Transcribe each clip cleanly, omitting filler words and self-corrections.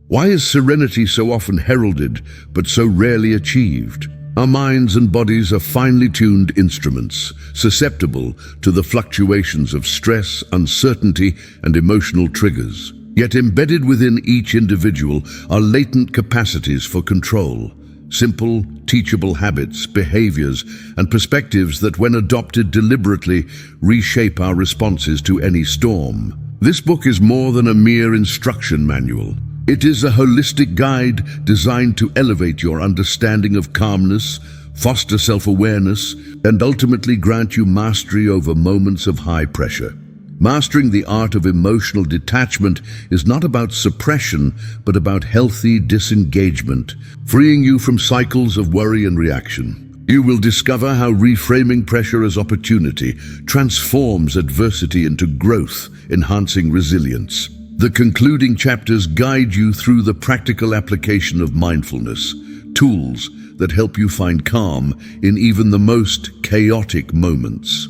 Why is serenity so often heralded, but so rarely achieved? Our minds and bodies are finely tuned instruments, susceptible to the fluctuations of stress, uncertainty, and emotional triggers. Yet embedded within each individual are latent capacities for control, simple, teachable habits, behaviors, and perspectives that, when adopted deliberately, reshape our responses to any storm. This book is more than a mere instruction manual. It is a holistic guide designed to elevate your understanding of calmness, foster self-awareness, and ultimately grant you mastery over moments of high pressure. Mastering the art of emotional detachment is not about suppression, but about healthy disengagement, freeing you from cycles of worry and reaction. You will discover how reframing pressure as opportunity transforms adversity into growth, enhancing resilience. The concluding chapters guide you through the practical application of mindfulness, tools that help you find calm in even the most chaotic moments.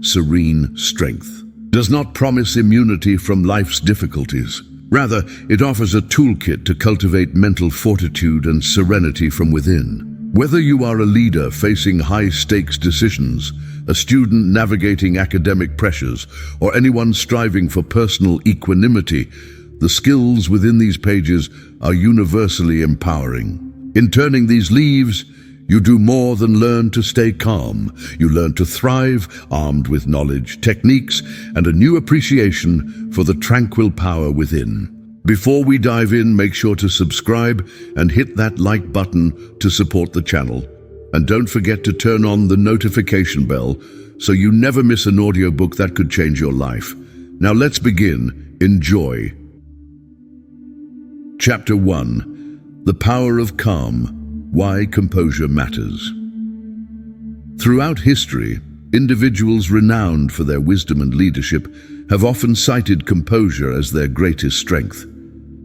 Serene strength does not promise immunity from life's difficulties. Rather, it offers a toolkit to cultivate mental fortitude and serenity from within. Whether you are a leader facing high-stakes decisions, a student navigating academic pressures, or anyone striving for personal equanimity, the skills within these pages are universally empowering. In turning these leaves, you do more than learn to stay calm. You learn to thrive, armed with knowledge, techniques, and a new appreciation for the tranquil power within. Before we dive in, make sure to subscribe and hit that like button to support the channel. And don't forget to turn on the notification bell so you never miss an audiobook that could change your life. Now let's begin. Enjoy. Chapter 1. The Power of Calm. Why Composure Matters. Throughout history, individuals renowned for their wisdom and leadership have often cited composure as their greatest strength.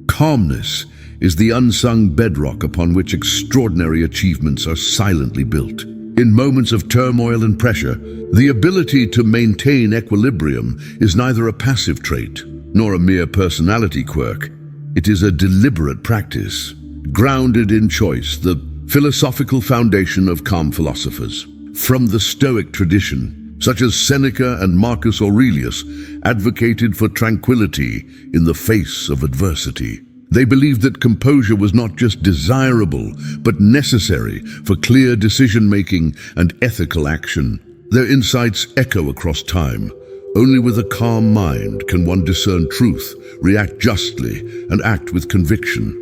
Calmness is the unsung bedrock upon which extraordinary achievements are silently built. In moments of turmoil and pressure, the ability to maintain equilibrium is neither a passive trait nor a mere personality quirk. It is a deliberate practice, grounded in choice, the philosophical foundation of calm philosophers. From the Stoic tradition, such as Seneca and Marcus Aurelius, advocated for tranquility in the face of adversity. They believed that composure was not just desirable, but necessary for clear decision-making and ethical action. Their insights echo across time. Only with a calm mind can one discern truth, react justly, and act with conviction.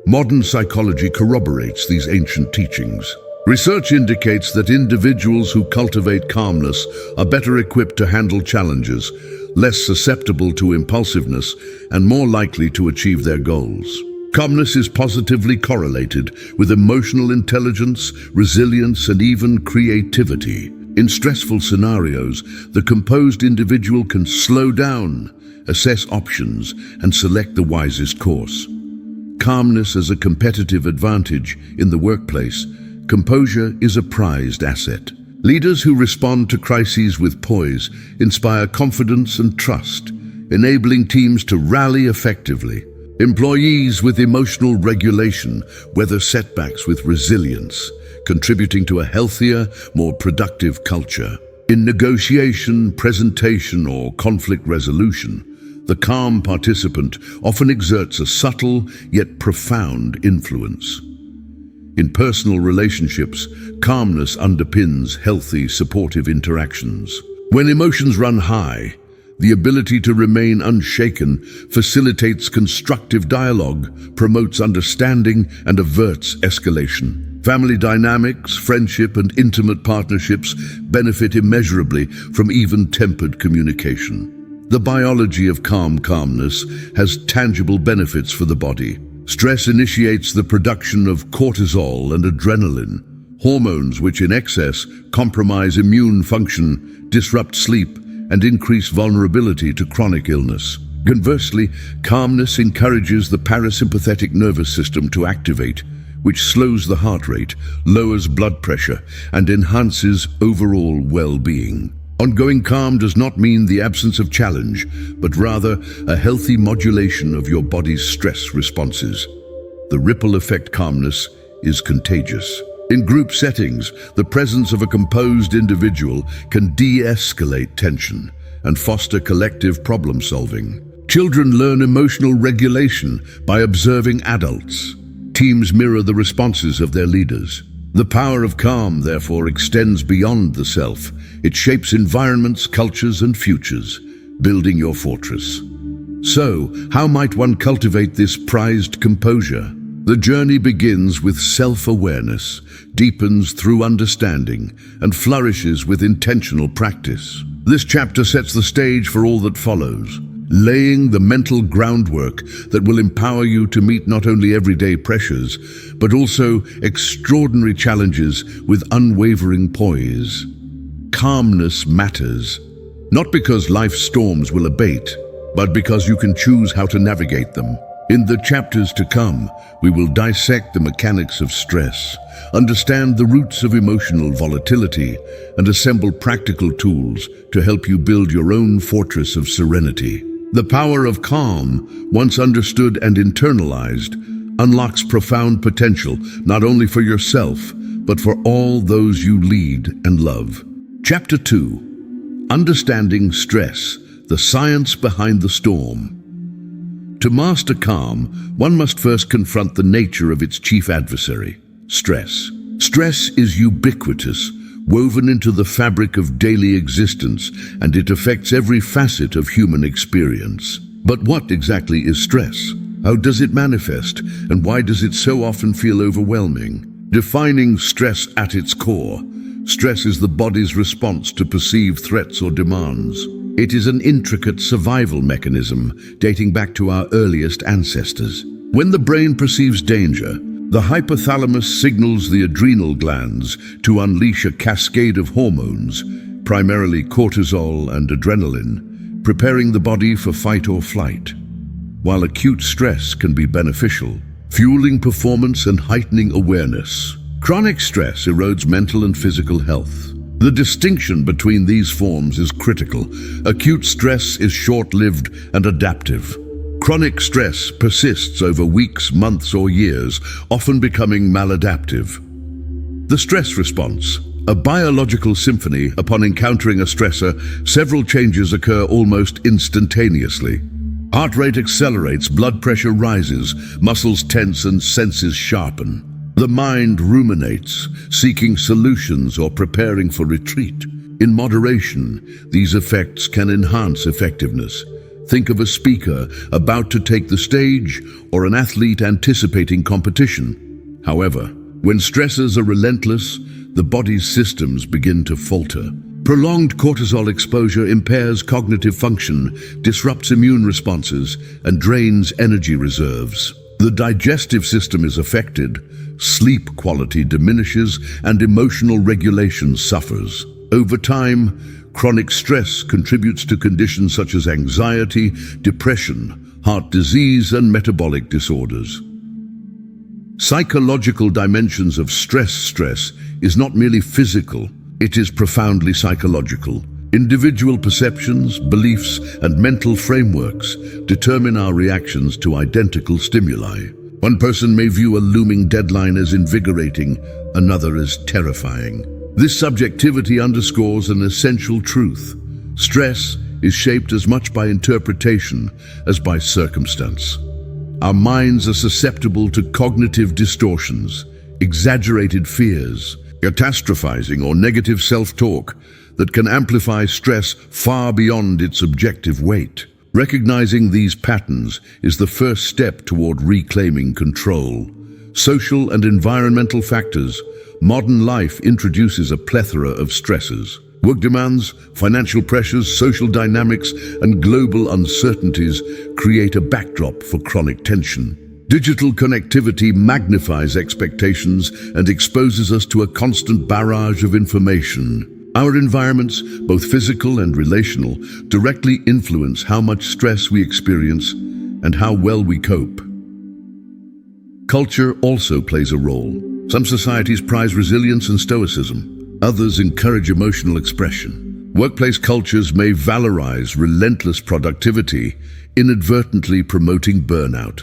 Modern psychology corroborates these ancient teachings. Research indicates that individuals who cultivate calmness are better equipped to handle challenges, less susceptible to impulsiveness, and more likely to achieve their goals. Calmness is positively correlated with emotional intelligence, resilience, and even creativity. In stressful scenarios, the composed individual can slow down, assess options, and select the wisest course. Calmness as a competitive advantage in the workplace. Composure is a prized asset. Leaders who respond to crises with poise inspire confidence and trust, enabling teams to rally effectively. Employees with emotional regulation weather setbacks with resilience, contributing to a healthier, more productive culture. In negotiation, presentation, or conflict resolution, the calm participant often exerts a subtle yet profound influence. In personal relationships, calmness underpins healthy, supportive interactions. When emotions run high, the ability to remain unshaken facilitates constructive dialogue, promotes understanding, and averts escalation. Family dynamics, friendship, and intimate partnerships benefit immeasurably from even-tempered communication. The biology of calmness has tangible benefits for the body. Stress initiates the production of cortisol and adrenaline, hormones which in excess compromise immune function, disrupt sleep, and increase vulnerability to chronic illness. Conversely, calmness encourages the parasympathetic nervous system to activate, which slows the heart rate, lowers blood pressure, and enhances overall well-being. Ongoing calm does not mean the absence of challenge, but rather a healthy modulation of your body's stress responses. The ripple effect calmness is contagious. In group settings, the presence of a composed individual can de-escalate tension and foster collective problem-solving. Children learn emotional regulation by observing adults. Teams mirror the responses of their leaders. The power of calm, therefore, extends beyond the self. It shapes environments, cultures, and futures, building your fortress. So, how might one cultivate this prized composure? The journey begins with self-awareness, deepens through understanding, and flourishes with intentional practice. This chapter sets the stage for all that follows, laying the mental groundwork that will empower you to meet not only everyday pressures, but also extraordinary challenges with unwavering poise. Calmness matters, not because life's storms will abate, but because you can choose how to navigate them. In the chapters to come, we will dissect the mechanics of stress, understand the roots of emotional volatility, and assemble practical tools to help you build your own fortress of serenity. The power of calm, once understood and internalized, unlocks profound potential not only for yourself, but for all those you lead and love. Chapter 2. Understanding Stress, the Science Behind the Storm. To master calm, one must first confront the nature of its chief adversary, stress. Stress is ubiquitous, woven into the fabric of daily existence, and it affects every facet of human experience. But what exactly is stress? How does it manifest, and why does it so often feel overwhelming? Defining stress at its core, stress is the body's response to perceived threats or demands. It is an intricate survival mechanism dating back to our earliest ancestors. When the brain perceives danger, the hypothalamus signals the adrenal glands to unleash a cascade of hormones, primarily cortisol and adrenaline, preparing the body for fight or flight. While acute stress can be beneficial, fueling performance and heightening awareness, chronic stress erodes mental and physical health. The distinction between these forms is critical. Acute stress is short-lived and adaptive. Chronic stress persists over weeks, months, or years, often becoming maladaptive. The stress response, a biological symphony. Upon encountering a stressor, several changes occur almost instantaneously. Heart rate accelerates, blood pressure rises, muscles tense, and senses sharpen. The mind ruminates, seeking solutions or preparing for retreat. In moderation, these effects can enhance effectiveness. Think of a speaker about to take the stage or an athlete anticipating competition. However, when stressors are relentless, the body's systems begin to falter. Prolonged cortisol exposure impairs cognitive function, disrupts immune responses, and drains energy reserves. The digestive system is affected, sleep quality diminishes, and emotional regulation suffers. Over time, chronic stress contributes to conditions such as anxiety, depression, heart disease, and metabolic disorders. Psychological dimensions of stress is not merely physical, it is profoundly psychological. Individual perceptions, beliefs, and mental frameworks determine our reactions to identical stimuli. One person may view a looming deadline as invigorating, another as terrifying. This subjectivity underscores an essential truth. Stress is shaped as much by interpretation as by circumstance. Our minds are susceptible to cognitive distortions, exaggerated fears, catastrophizing, or negative self-talk that can amplify stress far beyond its objective weight. Recognizing these patterns is the first step toward reclaiming control. Social and environmental factors. Modern life introduces a plethora of stressors. Work demands, financial pressures, social dynamics, and global uncertainties create a backdrop for chronic tension. Digital connectivity magnifies expectations and exposes us to a constant barrage of information. Our environments, both physical and relational, directly influence how much stress we experience and how well we cope. Culture also plays a role. Some societies prize resilience and stoicism. Others encourage emotional expression. Workplace cultures may valorize relentless productivity, inadvertently promoting burnout.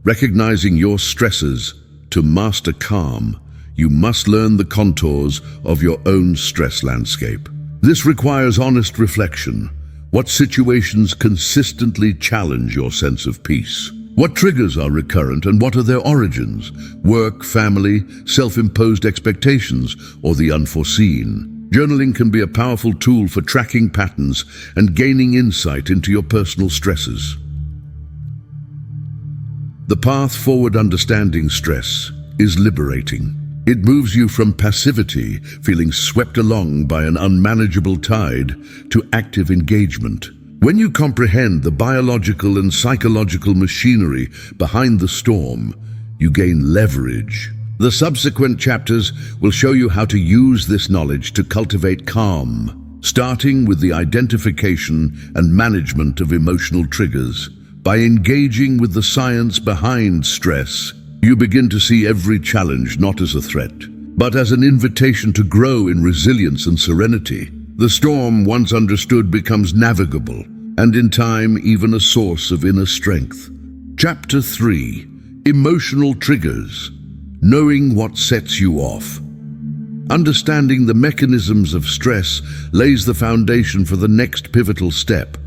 Recognizing your stresses, to master calm, you must learn the contours of your own stress landscape. This requires honest reflection. What situations consistently challenge your sense of peace? What triggers are recurrent and what are their origins? Work, family, self-imposed expectations, or the unforeseen? Journaling can be a powerful tool for tracking patterns and gaining insight into your personal stresses. The path forward understanding stress is liberating. It moves you from passivity, feeling swept along by an unmanageable tide, to active engagement. When you comprehend the biological and psychological machinery behind the storm, you gain leverage. The subsequent chapters will show you how to use this knowledge to cultivate calm, starting with the identification and management of emotional triggers. By engaging with the science behind stress, you begin to see every challenge not as a threat, but as an invitation to grow in resilience and serenity. The storm, once understood, becomes navigable, and in time, even a source of inner strength. Chapter 3: Emotional Triggers. Knowing what sets you off. Understanding the mechanisms of stress lays the foundation for the next pivotal step: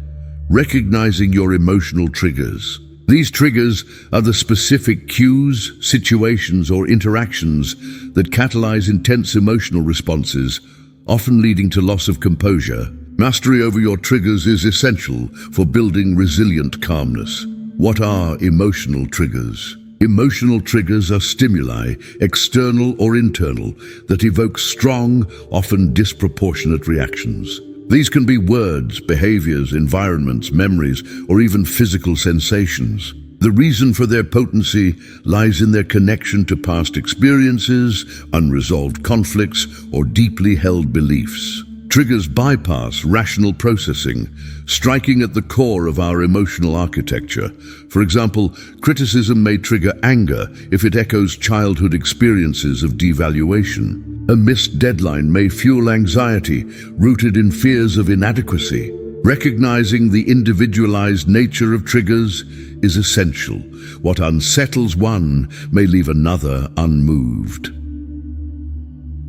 recognizing your emotional triggers. These triggers are the specific cues, situations, or interactions that catalyze intense emotional responses, often leading to loss of composure. Mastery over your triggers is essential for building resilient calmness. What are emotional triggers? Emotional triggers are stimuli, external or internal, that evoke strong, often disproportionate reactions. These can be words, behaviors, environments, memories, or even physical sensations. The reason for their potency lies in their connection to past experiences, unresolved conflicts, or deeply held beliefs. Triggers bypass rational processing, striking at the core of our emotional architecture. For example, criticism may trigger anger if it echoes childhood experiences of devaluation. A missed deadline may fuel anxiety, rooted in fears of inadequacy. Recognizing the individualized nature of triggers is essential. What unsettles one may leave another unmoved.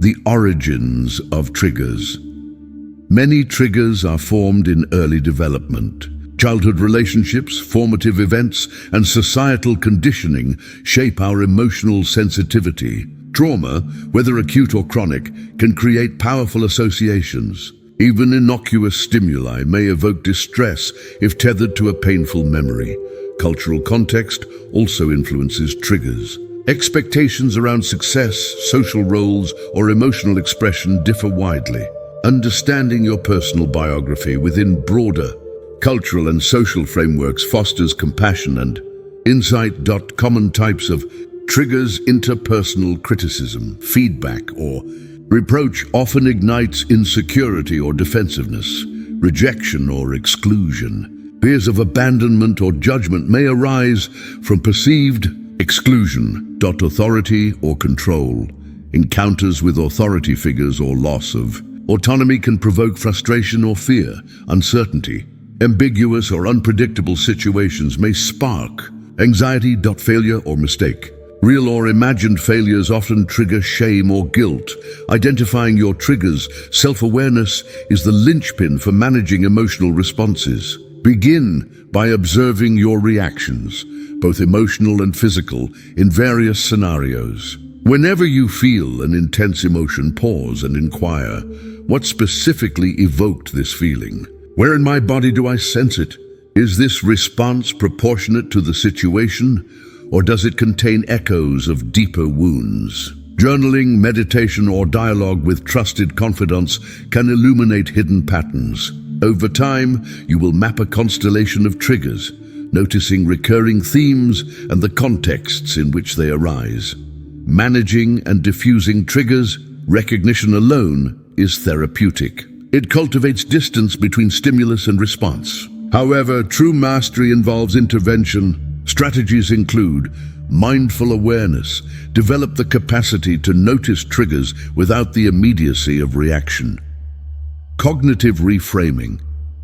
The origins of triggers. Many triggers are formed in early development. Childhood relationships, formative events, and societal conditioning shape our emotional sensitivity. Trauma, whether acute or chronic, can create powerful associations. Even innocuous stimuli may evoke distress if tethered to a painful memory. Cultural context also influences triggers. Expectations around success, social roles, or emotional expression differ widely. Understanding your personal biography within broader cultural and social frameworks fosters compassion and insight. Common types of triggers: interpersonal criticism, feedback, or reproach often ignites insecurity or defensiveness. Rejection or exclusion. Fears of abandonment or judgment may arise from perceived exclusion. Authority or control. Encounters with authority figures or loss of autonomy can provoke frustration or fear. Uncertainty. Ambiguous or unpredictable situations may spark anxiety. Failure or mistake. Real or imagined failures often trigger shame or guilt. Identifying your triggers, self-awareness, is the linchpin for managing emotional responses. Begin by observing your reactions, both emotional and physical, in various scenarios. Whenever you feel an intense emotion, pause and inquire, what specifically evoked this feeling? Where in my body do I sense it? Is this response proportionate to the situation, or does it contain echoes of deeper wounds? Journaling, meditation, or dialogue with trusted confidants can illuminate hidden patterns. Over time, you will map a constellation of triggers, noticing recurring themes and the contexts in which they arise. Managing and diffusing triggers, recognition alone, is therapeutic. It cultivates distance between stimulus and response. However, true mastery involves intervention. Strategies include mindful awareness. Develop the capacity to notice triggers without the immediacy of reaction. Cognitive reframing.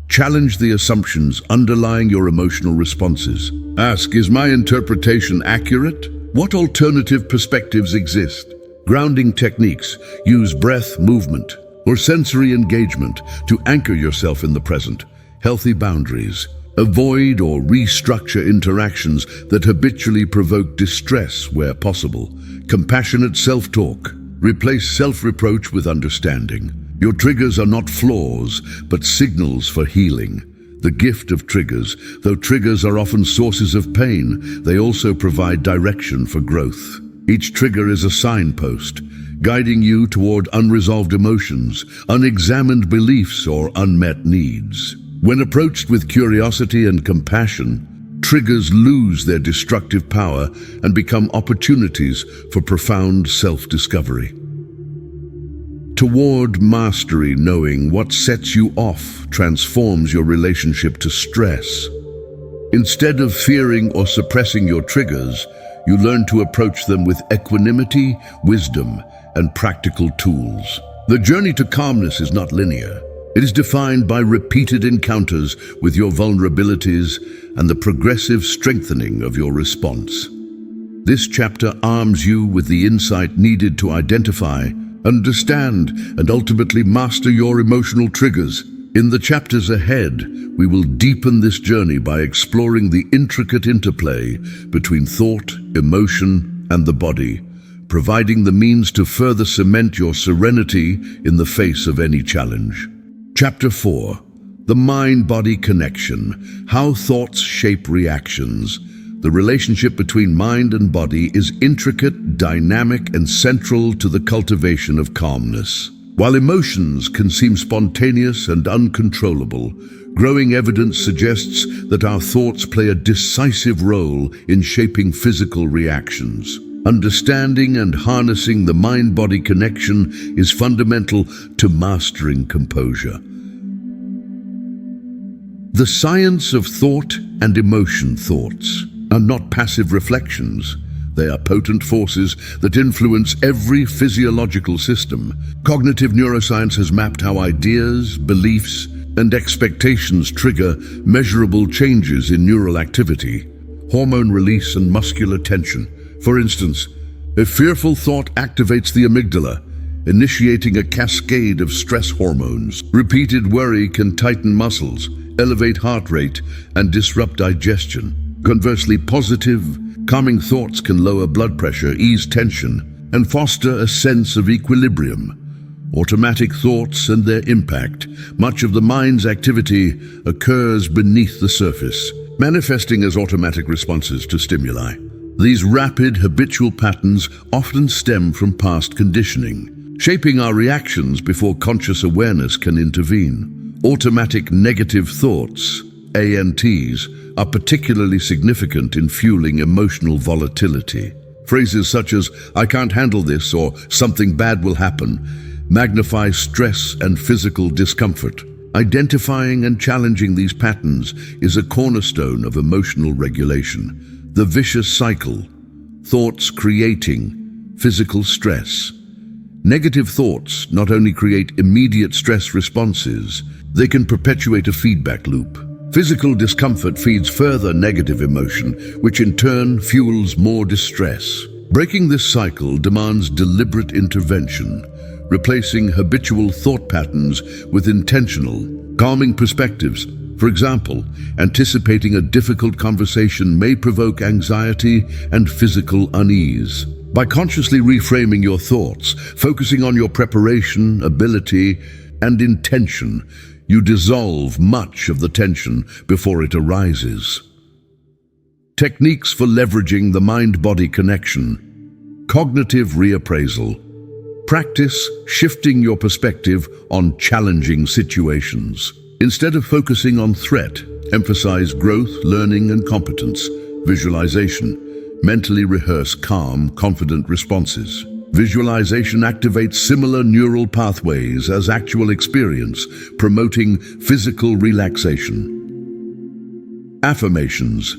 Challenge the assumptions underlying your emotional responses. Ask, is my interpretation accurate? What alternative perspectives exist? Grounding techniques use breath, movement, or sensory engagement to anchor yourself in the present. Healthy boundaries. Avoid or restructure interactions that habitually provoke distress where possible. Compassionate self-talk. Replace self-reproach with understanding. Your triggers are not flaws, but signals for healing. The gift of triggers. Though triggers are often sources of pain, they also provide direction for growth. Each trigger is a signpost, guiding you toward unresolved emotions, unexamined beliefs, or unmet needs. When approached with curiosity and compassion, triggers lose their destructive power and become opportunities for profound self-discovery. Toward mastery, knowing what sets you off transforms your relationship to stress. Instead of fearing or suppressing your triggers, you learn to approach them with equanimity, wisdom, and practical tools. The journey to calmness is not linear. It is defined by repeated encounters with your vulnerabilities and the progressive strengthening of your response. This chapter arms you with the insight needed to identify, understand, and ultimately master your emotional triggers. In the chapters ahead, we will deepen this journey by exploring the intricate interplay between thought, emotion, and the body, providing the means to further cement your serenity in the face of any challenge. Chapter 4. The Mind-Body Connection. How Thoughts Shape Reactions. The relationship between mind and body is intricate, dynamic, and central to the cultivation of calmness. While emotions can seem spontaneous and uncontrollable, growing evidence suggests that our thoughts play a decisive role in shaping physical reactions. Understanding and harnessing the mind-body connection is fundamental to mastering composure. The science of thought and emotion. Thoughts are not passive reflections. They are potent forces that influence every physiological system. Cognitive neuroscience has mapped how ideas, beliefs, and expectations trigger measurable changes in neural activity, hormone release, and muscular tension. For instance, a fearful thought activates the amygdala, initiating a cascade of stress hormones. Repeated worry can tighten muscles, elevate heart rate, and disrupt digestion. Conversely, positive, calming thoughts can lower blood pressure, ease tension, and foster a sense of equilibrium. Automatic thoughts and their impact. Much of the mind's activity occurs beneath the surface, manifesting as automatic responses to stimuli. These rapid, habitual patterns often stem from past conditioning, shaping our reactions before conscious awareness can intervene. Automatic negative thoughts, ANTs, are particularly significant in fueling emotional volatility. Phrases such as, "I can't handle this," or "something bad will happen," magnify stress and physical discomfort. Identifying and challenging these patterns is a cornerstone of emotional regulation. The vicious cycle: thoughts creating physical stress. Negative thoughts not only create immediate stress responses, they can perpetuate a feedback loop. Physical discomfort feeds further negative emotion, which in turn fuels more distress. Breaking this cycle demands deliberate intervention, replacing habitual thought patterns with intentional, calming perspectives. For example, anticipating a difficult conversation may provoke anxiety and physical unease. By consciously reframing your thoughts, focusing on your preparation, ability, and intention, you dissolve much of the tension before it arises. Techniques for leveraging the mind-body connection. Cognitive reappraisal. Practice shifting your perspective on challenging situations. Instead of focusing on threat, emphasize growth, learning, and competence. Visualization. Mentally rehearse calm, confident responses. Visualization activates similar neural pathways as actual experience, promoting physical relaxation. Affirmations.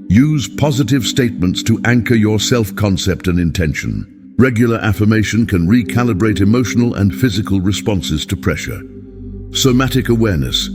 Use positive statements to anchor your self-concept and intention. Regular affirmation can recalibrate emotional and physical responses to pressure. Somatic awareness.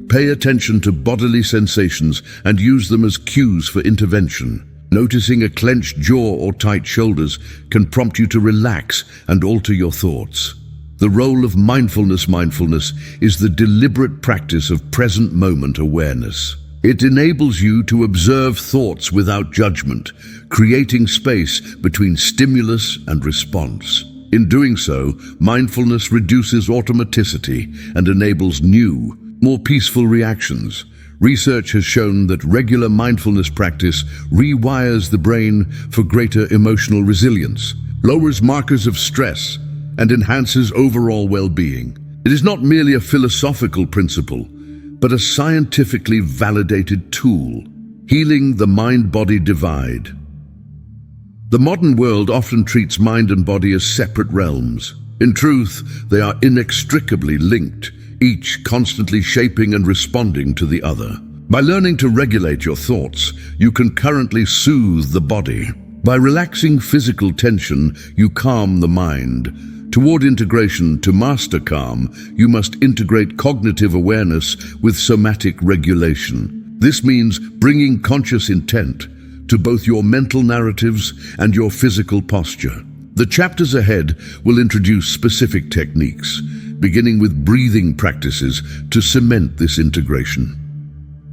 Pay attention to bodily sensations and use them as cues for intervention. Noticing a clenched jaw or tight shoulders can prompt you to relax and alter your thoughts. The role of mindfulness is the deliberate practice of present moment awareness. It enables you to observe thoughts without judgment, creating space between stimulus and response. In doing so, mindfulness reduces automaticity and enables new, more peaceful reactions. Research has shown that regular mindfulness practice rewires the brain for greater emotional resilience, lowers markers of stress, and enhances overall well-being. It is not merely a philosophical principle, but a scientifically validated tool, healing the mind-body divide. The modern world often treats mind and body as separate realms. In truth, they are inextricably linked, each constantly shaping and responding to the other. By learning to regulate your thoughts, you can currently soothe the body. By relaxing physical tension, you calm the mind. Toward integration, to master calm, you must integrate cognitive awareness with somatic regulation. This means bringing conscious intent to both your mental narratives and your physical posture. The chapters ahead will introduce specific techniques, beginning with breathing practices to cement this integration.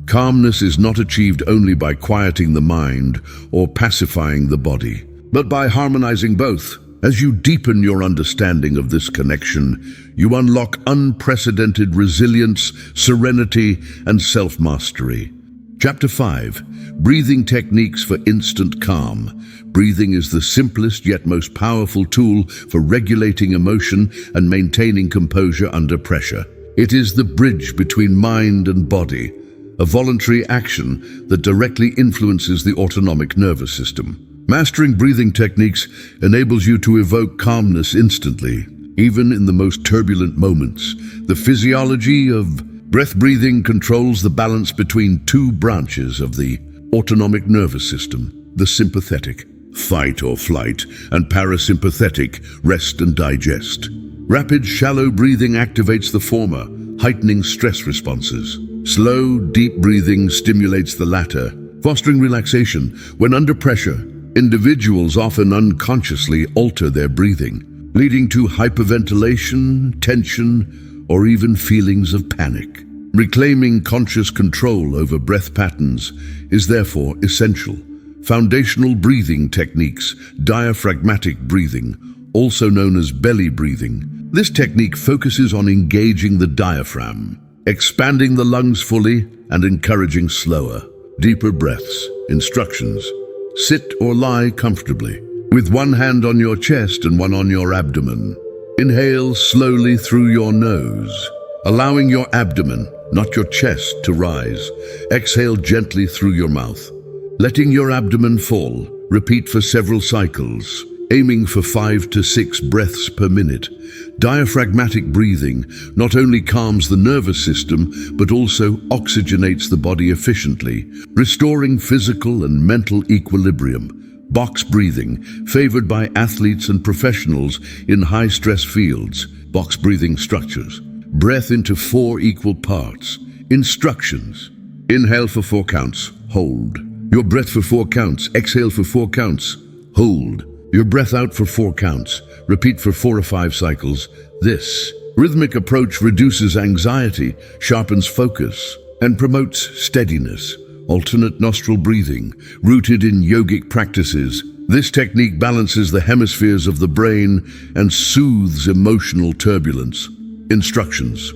Calmness is not achieved only by quieting the mind or pacifying the body, but by harmonizing both. As you deepen your understanding of this connection, you unlock unprecedented resilience, serenity, and self-mastery. Chapter 5. Breathing Techniques for Instant Calm. Breathing is the simplest yet most powerful tool for regulating emotion and maintaining composure under pressure. It is the bridge between mind and body, a voluntary action that directly influences the autonomic nervous system. Mastering breathing techniques enables you to evoke calmness instantly, even in the most turbulent moments. The physiology of breath breathing controls the balance between two branches of the autonomic nervous system, the sympathetic, fight or flight, and parasympathetic, rest and digest. Rapid, shallow breathing activates the former, heightening stress responses. Slow, deep breathing stimulates the latter, fostering relaxation. When under pressure, individuals often unconsciously alter their breathing, leading to hyperventilation, tension, or even feelings of panic. Reclaiming conscious control over breath patterns is therefore essential. Foundational breathing techniques, diaphragmatic breathing, also known as belly breathing. This technique focuses on engaging the diaphragm, expanding the lungs fully, and encouraging slower, deeper breaths. Instructions: sit or lie comfortably, with one hand on your chest and one on your abdomen. Inhale slowly through your nose, allowing your abdomen, not your chest, to rise. Exhale gently through your mouth, letting your abdomen fall. Repeat for several cycles, aiming for 5 to 6 breaths per minute. Diaphragmatic breathing not only calms the nervous system, but also oxygenates the body efficiently, restoring physical and mental equilibrium. Box breathing, favored by athletes and professionals in high-stress fields. Box breathing structures: breath into 4 equal parts. Instructions: inhale for 4 counts, hold your breath for 4 counts, exhale for 4 counts, hold your breath out for 4 counts, repeat for 4 or 5 cycles. This rhythmic approach reduces anxiety, sharpens focus, and promotes steadiness. Alternate nostril breathing, rooted in yogic practices. This technique balances the hemispheres of the brain and soothes emotional turbulence. Instructions: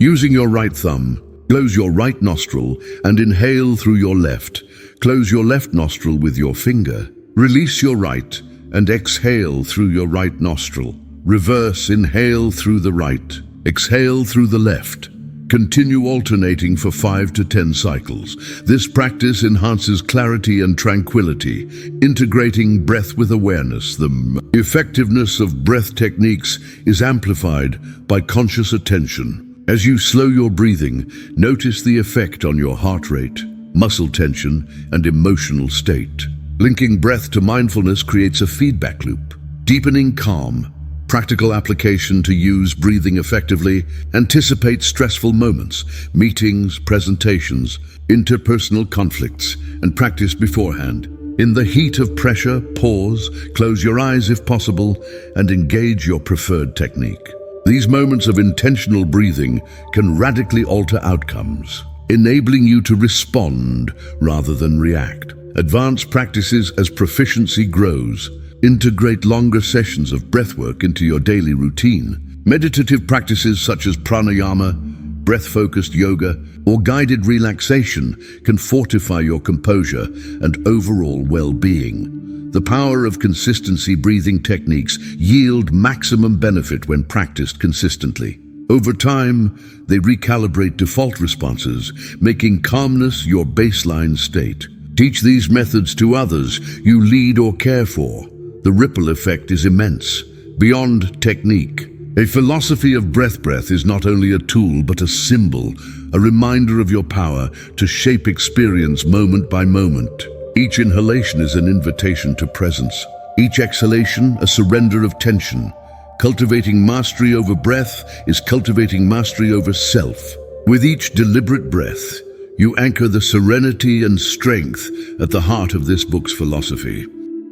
using your right thumb, close your right nostril and inhale through your left. Close your left nostril with your finger. Release your right and exhale through your right nostril. Reverse: inhale through the right, exhale through the left. Continue alternating for 5 to 10 cycles. This practice enhances clarity and tranquility, integrating breath with awareness. The effectiveness of breath techniques is amplified by conscious attention. As you slow your breathing, notice the effect on your heart rate, muscle tension, and emotional state. Linking breath to mindfulness creates a feedback loop, deepening calm Practical application to use breathing effectively. Anticipate stressful moments, meetings, presentations, interpersonal conflicts, and practice beforehand. In the heat of pressure, pause, close your eyes if possible, and engage your preferred technique. These moments of intentional breathing can radically alter outcomes, enabling you to respond rather than react. Advance practices as proficiency grows. Integrate longer sessions of breathwork into your daily routine. Meditative practices such as pranayama, breath-focused yoga, or guided relaxation can fortify your composure and overall well-being. The power of consistency breathing techniques yield maximum benefit when practiced consistently. Over time, they recalibrate default responses, making calmness your baseline state. Teach these methods to others you lead or care for. The ripple effect is immense, beyond technique. A philosophy of breath is not only a tool but a symbol, a reminder of your power to shape experience moment by moment. Each inhalation is an invitation to presence. Each exhalation, a surrender of tension. Cultivating mastery over breath is cultivating mastery over self. With each deliberate breath, you anchor the serenity and strength at the heart of this book's philosophy.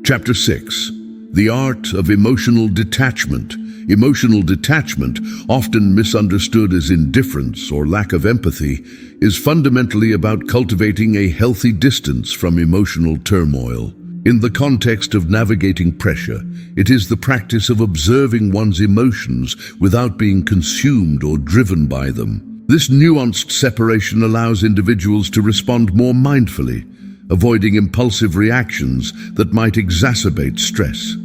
Chapter 6. The Art of Emotional Detachment. Emotional detachment, often misunderstood as indifference or lack of empathy, is fundamentally about cultivating a healthy distance from emotional turmoil. In the context of navigating pressure, it is the practice of observing one's emotions without being consumed or driven by them. This nuanced separation allows individuals to respond more mindfully, avoiding impulsive reactions that might exacerbate stress.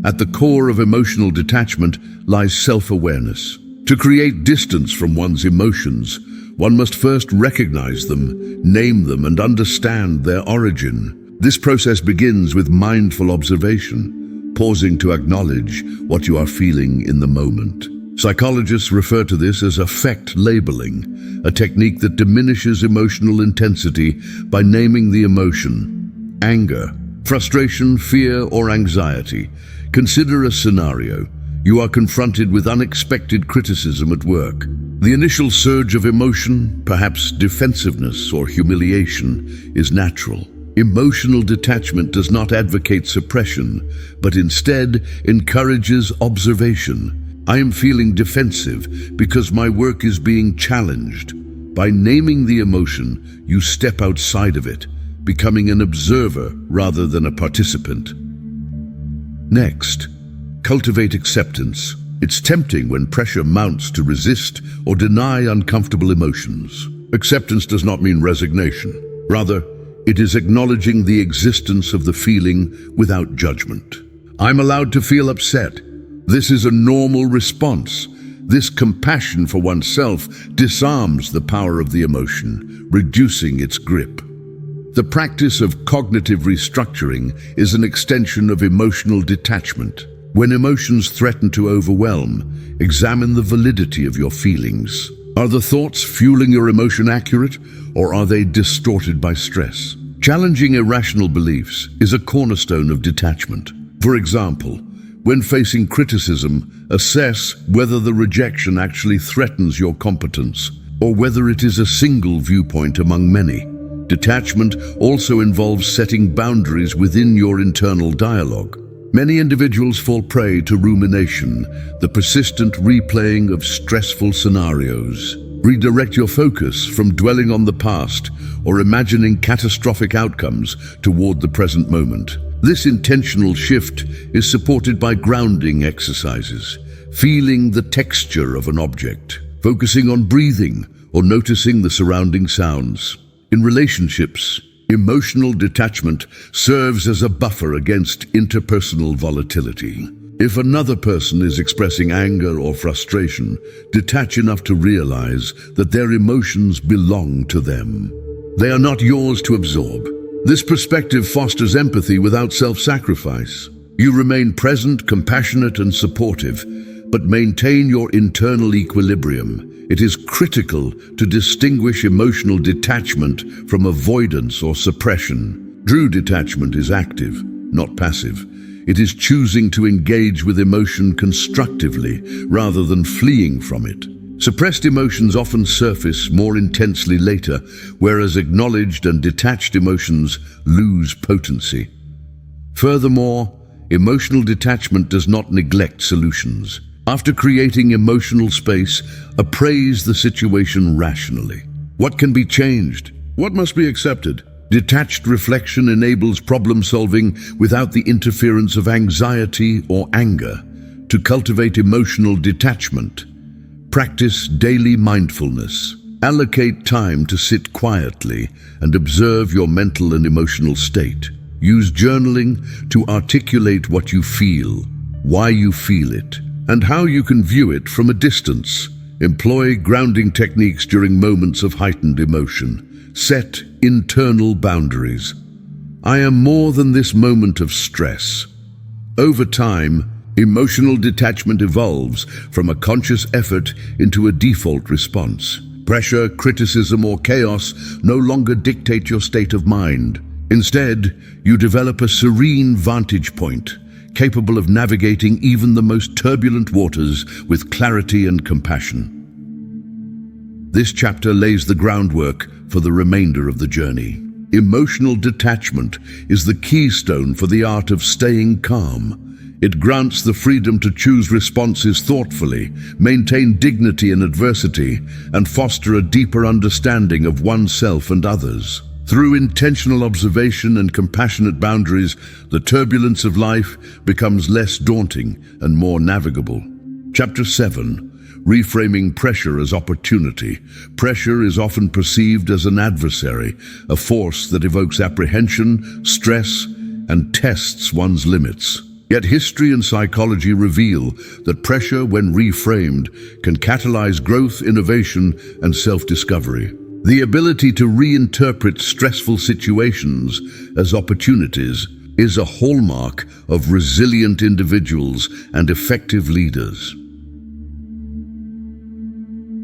At the core of emotional detachment lies self-awareness. To create distance from one's emotions, one must first recognize them, name them, and understand their origin. This process begins with mindful observation, pausing to acknowledge what you are feeling in the moment. Psychologists refer to this as affect labeling, a technique that diminishes emotional intensity by naming the emotion. Anger, frustration, fear, or anxiety. Consider a scenario. You are confronted with unexpected criticism at work. The initial surge of emotion, perhaps defensiveness or humiliation, is natural. Emotional detachment does not advocate suppression, but instead encourages observation. I am feeling defensive because my work is being challenged. By naming the emotion, you step outside of it, becoming an observer rather than a participant. Next, cultivate acceptance. It's tempting when pressure mounts to resist or deny uncomfortable emotions. Acceptance does not mean resignation. Rather, it is acknowledging the existence of the feeling without judgment. I'm allowed to feel upset. This is a normal response. This compassion for oneself disarms the power of the emotion, reducing its grip. The practice of cognitive restructuring is an extension of emotional detachment. When emotions threaten to overwhelm, examine the validity of your feelings. Are the thoughts fueling your emotion accurate, or are they distorted by stress? Challenging irrational beliefs is a cornerstone of detachment. For example, when facing criticism, assess whether the rejection actually threatens your competence, or whether it is a single viewpoint among many. Detachment also involves setting boundaries within your internal dialogue. Many individuals fall prey to rumination, the persistent replaying of stressful scenarios. Redirect your focus from dwelling on the past or imagining catastrophic outcomes toward the present moment. This intentional shift is supported by grounding exercises, feeling the texture of an object, focusing on breathing or noticing the surrounding sounds. In relationships, emotional detachment serves as a buffer against interpersonal volatility. If another person is expressing anger or frustration, detach enough to realize that their emotions belong to them. They are not yours to absorb. This perspective fosters empathy without self-sacrifice. You remain present, compassionate, and supportive, but maintain your internal equilibrium. It is critical to distinguish emotional detachment from avoidance or suppression. True detachment is active, not passive. It is choosing to engage with emotion constructively rather than fleeing from it. Suppressed emotions often surface more intensely later, whereas acknowledged and detached emotions lose potency. Furthermore, emotional detachment does not neglect solutions. After creating emotional space, appraise the situation rationally. What can be changed? What must be accepted? Detached reflection enables problem solving without the interference of anxiety or anger. To cultivate emotional detachment, practice daily mindfulness. Allocate time to sit quietly and observe your mental and emotional state. Use journaling to articulate what you feel, why you feel it, and how you can view it from a distance. Employ grounding techniques during moments of heightened emotion. Set internal boundaries. I am more than this moment of stress. Over time, emotional detachment evolves from a conscious effort into a default response. Pressure, criticism, or chaos no longer dictate your state of mind. Instead, you develop a serene vantage point, capable of navigating even the most turbulent waters with clarity and compassion. This chapter lays the groundwork for the remainder of the journey. Emotional detachment is the keystone for the art of staying calm. It grants the freedom to choose responses thoughtfully, maintain dignity in adversity, and foster a deeper understanding of oneself and others. Through intentional observation and compassionate boundaries, the turbulence of life becomes less daunting and more navigable. Chapter 7. Reframing pressure as opportunity. Pressure is often perceived as an adversary, a force that evokes apprehension, stress, and tests one's limits. Yet history and psychology reveal that pressure, when reframed, can catalyze growth, innovation, and self-discovery. The ability to reinterpret stressful situations as opportunities is a hallmark of resilient individuals and effective leaders.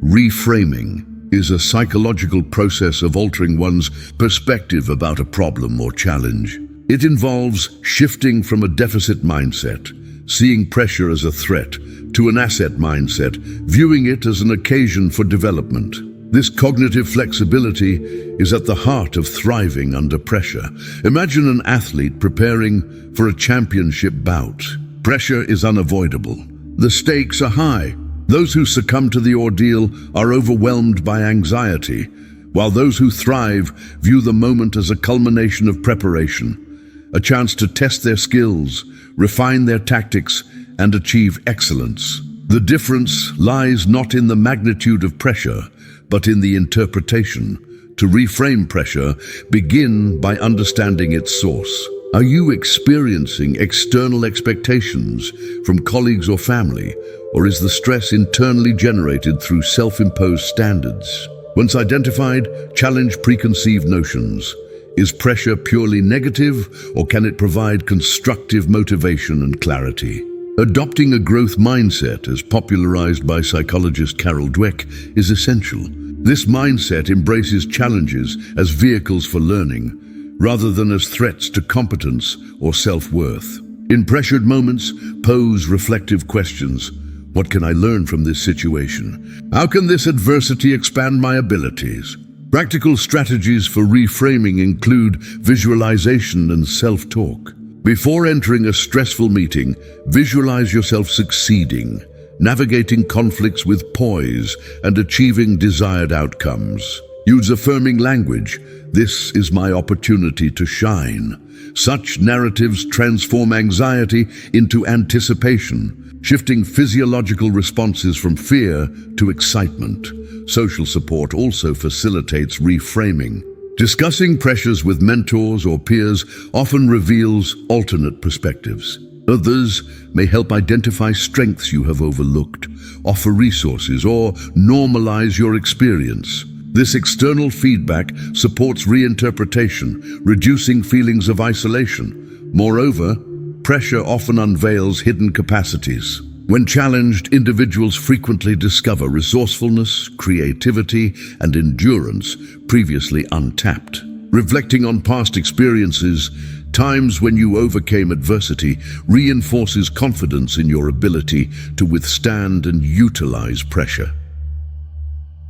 Reframing is a psychological process of altering one's perspective about a problem or challenge. It involves shifting from a deficit mindset, seeing pressure as a threat, to an asset mindset, viewing it as an occasion for development. This cognitive flexibility is at the heart of thriving under pressure. Imagine an athlete preparing for a championship bout. Pressure is unavoidable. The stakes are high. Those who succumb to the ordeal are overwhelmed by anxiety, while those who thrive view the moment as a culmination of preparation, a chance to test their skills, refine their tactics, and achieve excellence. The difference lies not in the magnitude of pressure, but in the interpretation. To reframe pressure, begin by understanding its source. Are you experiencing external expectations from colleagues or family, or is the stress internally generated through self-imposed standards? Once identified, challenge preconceived notions. Is pressure purely negative, or can it provide constructive motivation and clarity? Adopting a growth mindset, as popularized by psychologist Carol Dweck, is essential. This mindset embraces challenges as vehicles for learning, rather than as threats to competence or self-worth. In pressured moments, pose reflective questions. What can I learn from this situation? How can this adversity expand my abilities? Practical strategies for reframing include visualization and self-talk. Before entering a stressful meeting, visualize yourself succeeding, navigating conflicts with poise, and achieving desired outcomes. Use affirming language. This is my opportunity to shine. Such narratives transform anxiety into anticipation, shifting physiological responses from fear to excitement. Social support also facilitates reframing. Discussing pressures with mentors or peers often reveals alternate perspectives. Others may help identify strengths you have overlooked, offer resources, or normalize your experience. This external feedback supports reinterpretation, reducing feelings of isolation. Moreover, pressure often unveils hidden capacities. When challenged, individuals frequently discover resourcefulness, creativity, and endurance previously untapped. Reflecting on past experiences, Times when you overcame adversity reinforces confidence in your ability to withstand and utilize pressure.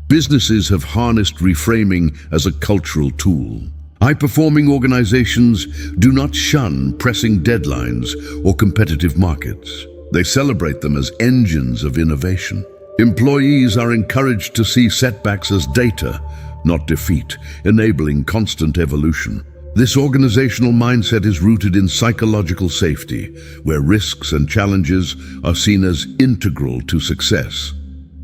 Businesses have harnessed reframing as a cultural tool. High-performing organizations do not shun pressing deadlines or competitive markets. They celebrate them as engines of innovation. Employees are encouraged to see setbacks as data, not defeat, enabling constant evolution. This organizational mindset is rooted in psychological safety, where risks and challenges are seen as integral to success.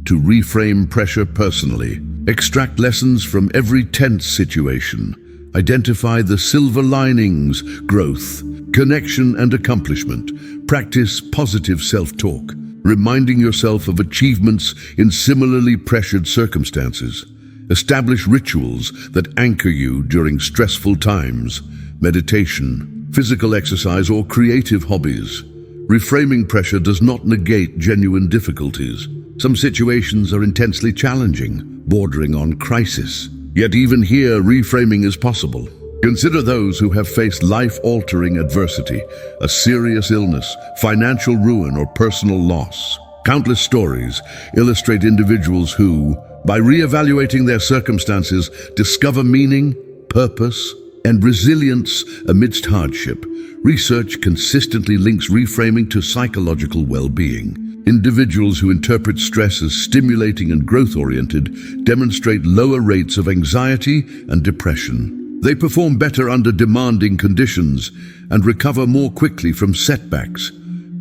To reframe pressure personally, extract lessons from every tense situation, identify the silver linings, growth, connection and accomplishment, practice positive self-talk, reminding yourself of achievements in similarly pressured circumstances. Establish rituals that anchor you during stressful times, meditation, physical exercise, or creative hobbies. Reframing pressure does not negate genuine difficulties. Some situations are intensely challenging, bordering on crisis. Yet even here, reframing is possible. Consider those who have faced life-altering adversity, a serious illness, financial ruin, or personal loss. Countless stories illustrate individuals who, by re-evaluating their circumstances, discover meaning, purpose, and resilience amidst hardship. Research consistently links reframing to psychological well-being. Individuals who interpret stress as stimulating and growth-oriented demonstrate lower rates of anxiety and depression. They perform better under demanding conditions and recover more quickly from setbacks.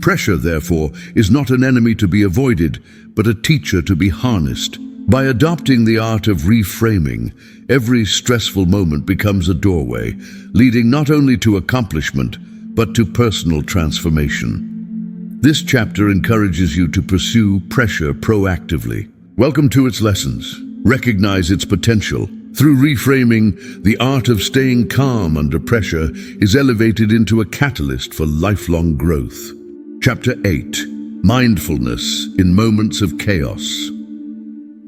Pressure, therefore, is not an enemy to be avoided, but a teacher to be harnessed. By adopting the art of reframing, every stressful moment becomes a doorway, leading not only to accomplishment, but to personal transformation. This chapter encourages you to pursue pressure proactively. Welcome to its lessons. Recognize its potential. Through reframing, the art of staying calm under pressure is elevated into a catalyst for lifelong growth. Chapter 8. Mindfulness in Moments of Chaos.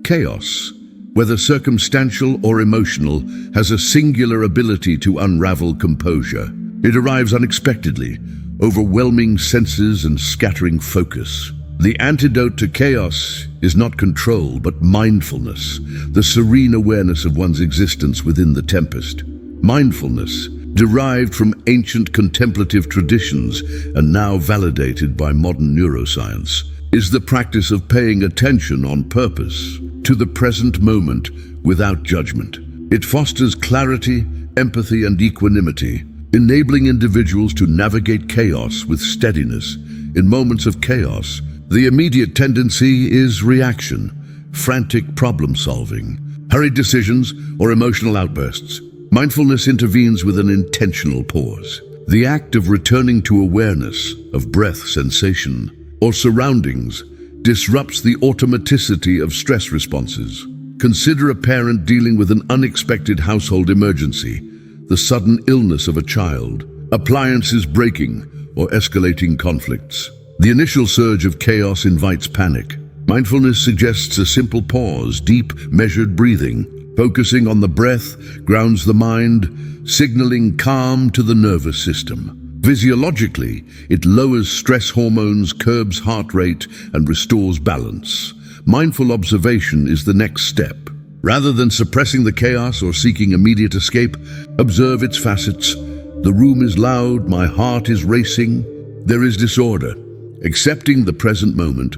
Chaos, whether circumstantial or emotional, has a singular ability to unravel composure. It arrives unexpectedly, overwhelming senses and scattering focus. The antidote to chaos is not control, but mindfulness, the serene awareness of one's existence within the tempest. Mindfulness, derived from ancient contemplative traditions and now validated by modern neuroscience, is the practice of paying attention on purpose to the present moment without judgment. It fosters clarity, empathy, and equanimity, enabling individuals to navigate chaos with steadiness. In moments of chaos, the immediate tendency is reaction, frantic problem-solving, hurried decisions, or emotional outbursts. Mindfulness intervenes with an intentional pause. The act of returning to awareness of breath, sensation, or surroundings disrupts the automaticity of stress responses. Consider a parent dealing with an unexpected household emergency, the sudden illness of a child, appliances breaking, or escalating conflicts. The initial surge of chaos invites panic. Mindfulness suggests a simple pause, deep, measured breathing, focusing on the breath, grounds the mind, signaling calm to the nervous system. Physiologically, it lowers stress hormones, curbs heart rate, and restores balance. Mindful observation is the next step. Rather than suppressing the chaos or seeking immediate escape, observe its facets. The room is loud, my heart is racing, there is disorder. Accepting the present moment,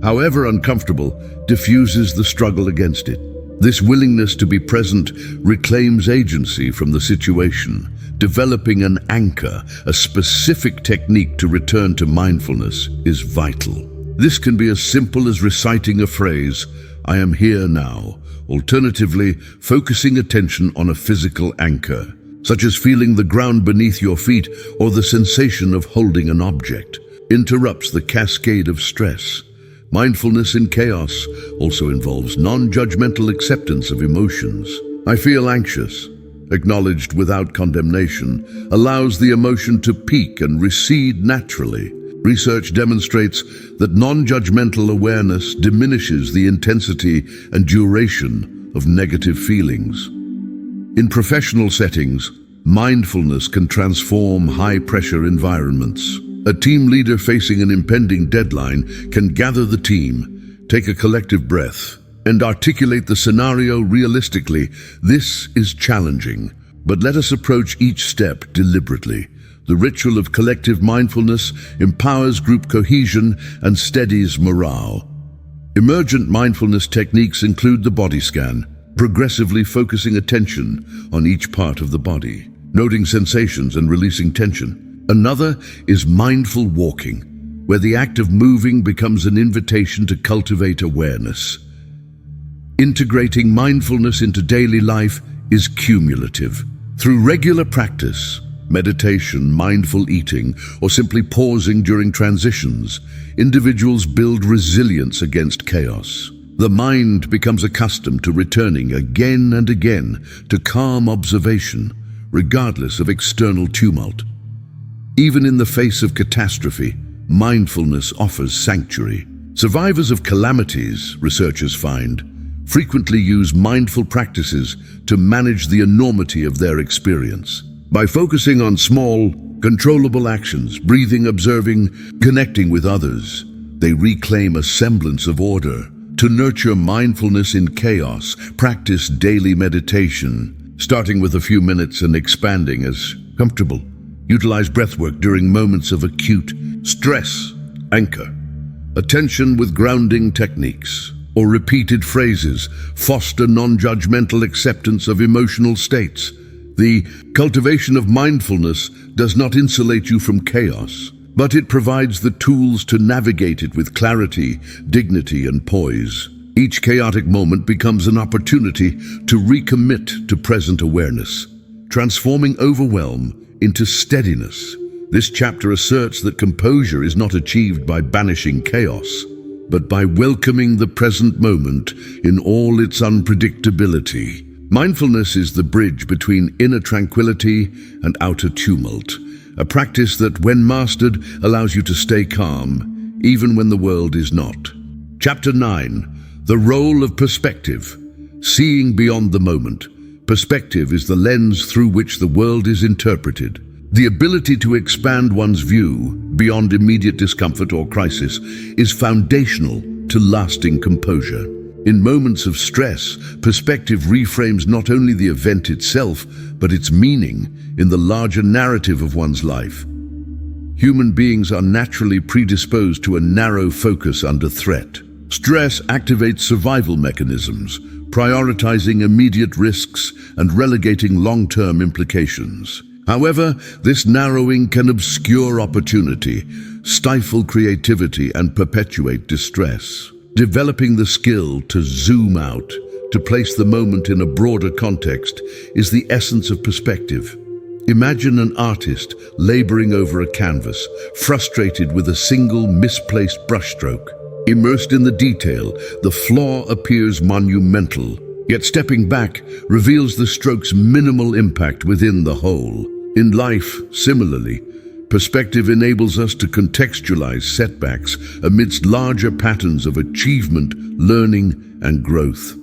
however uncomfortable, diffuses the struggle against it. This willingness to be present reclaims agency from the situation. Developing an anchor, a specific technique to return to mindfulness, is vital. This can be as simple as reciting a phrase, "I am here now." Alternatively, focusing attention on a physical anchor, such as feeling the ground beneath your feet or the sensation of holding an object, interrupts the cascade of stress. Mindfulness in chaos also involves non-judgmental acceptance of emotions. "I feel anxious," acknowledged without condemnation, allows the emotion to peak and recede naturally. Research demonstrates that non-judgmental awareness diminishes the intensity and duration of negative feelings. In professional settings, mindfulness can transform high-pressure environments. A team leader facing an impending deadline can gather the team, take a collective breath, and articulate the scenario realistically. This is challenging, but let us approach each step deliberately. The ritual of collective mindfulness empowers group cohesion and steadies morale. Emergent mindfulness techniques include the body scan, progressively focusing attention on each part of the body, noting sensations and releasing tension. Another is mindful walking, where the act of moving becomes an invitation to cultivate awareness. Integrating mindfulness into daily life is cumulative. Through regular practice, meditation, mindful eating, or simply pausing during transitions, individuals build resilience against chaos. The mind becomes accustomed to returning again and again to calm observation, regardless of external tumult. Even in the face of catastrophe, mindfulness offers sanctuary. Survivors of calamities, researchers find, frequently use mindful practices to manage the enormity of their experience. By focusing on small, controllable actions, breathing, observing, connecting with others, they reclaim a semblance of order. To nurture mindfulness in chaos, practice daily meditation, starting with a few minutes and expanding as comfortable. Utilize breathwork during moments of acute stress. Anchor attention with grounding techniques or repeated phrases. Foster non-judgmental acceptance of emotional states. The cultivation of mindfulness does not insulate you from chaos, but it provides the tools to navigate it with clarity, dignity, and poise. Each chaotic moment becomes an opportunity to recommit to present awareness, transforming overwhelm into steadiness. This chapter asserts that composure is not achieved by banishing chaos, but by welcoming the present moment in all its unpredictability. Mindfulness is the bridge between inner tranquility and outer tumult, a practice that, when mastered, allows you to stay calm, even when the world is not. Chapter 9. The Role of Perspective. Seeing beyond the moment. Perspective is the lens through which the world is interpreted. The ability to expand one's view beyond immediate discomfort or crisis is foundational to lasting composure. In moments of stress, perspective reframes not only the event itself, but its meaning in the larger narrative of one's life. Human beings are naturally predisposed to a narrow focus under threat. Stress activates survival mechanisms, prioritizing immediate risks and relegating long-term implications. However, this narrowing can obscure opportunity, stifle creativity, and perpetuate distress. Developing the skill to zoom out, to place the moment in a broader context, is the essence of perspective. Imagine an artist laboring over a canvas, frustrated with a single misplaced brushstroke. Immersed in the detail, the flaw appears monumental, yet stepping back reveals the stroke's minimal impact within the whole. In life, similarly, perspective enables us to contextualize setbacks amidst larger patterns of achievement, learning, and growth.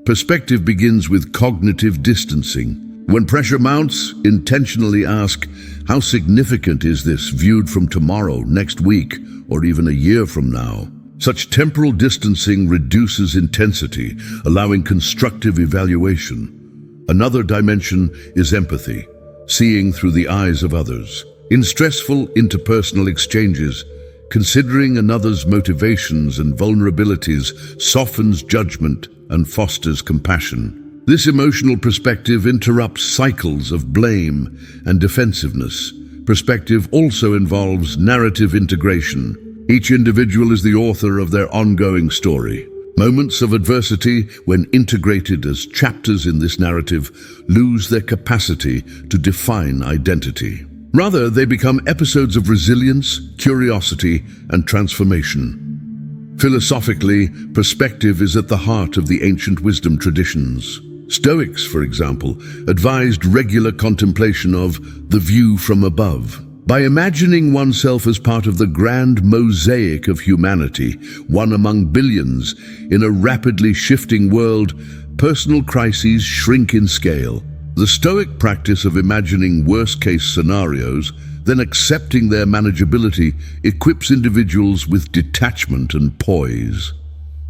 Perspective begins with cognitive distancing. When pressure mounts, intentionally ask, how significant is this viewed from tomorrow, next week, or even a year from now? Such temporal distancing reduces intensity, allowing constructive evaluation. Another dimension is empathy, seeing through the eyes of others. In stressful interpersonal exchanges, considering another's motivations and vulnerabilities softens judgment and fosters compassion. This emotional perspective interrupts cycles of blame and defensiveness. Perspective also involves narrative integration. Each individual is the author of their ongoing story. Moments of adversity, when integrated as chapters in this narrative, lose their capacity to define identity. Rather, they become episodes of resilience, curiosity, and transformation. Philosophically, perspective is at the heart of the ancient wisdom traditions. Stoics, for example, advised regular contemplation of the view from above. By imagining oneself as part of the grand mosaic of humanity, one among billions, in a rapidly shifting world, personal crises shrink in scale. The Stoic practice of imagining worst-case scenarios, then accepting their manageability, equips individuals with detachment and poise.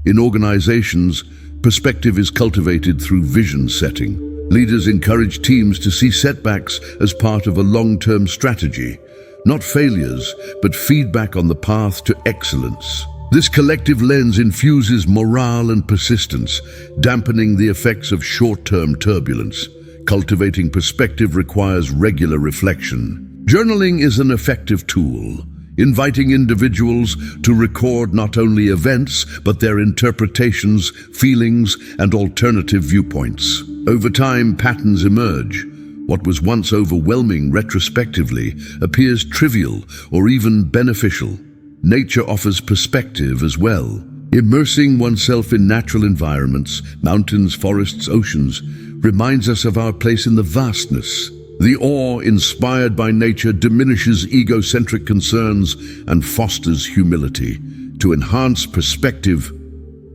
In organizations, perspective is cultivated through vision setting. Leaders encourage teams to see setbacks as part of a long-term strategy, not failures, but feedback on the path to excellence. This collective lens infuses morale and persistence, dampening the effects of short-term turbulence. Cultivating perspective requires regular reflection. Journaling is an effective tool, inviting individuals to record not only events, but their interpretations, feelings, and alternative viewpoints. Over time, patterns emerge. What was once overwhelming retrospectively appears trivial or even beneficial. Nature offers perspective as well. Immersing oneself in natural environments, mountains, forests, oceans, reminds us of our place in the vastness. The awe inspired by nature diminishes egocentric concerns and fosters humility. To enhance perspective,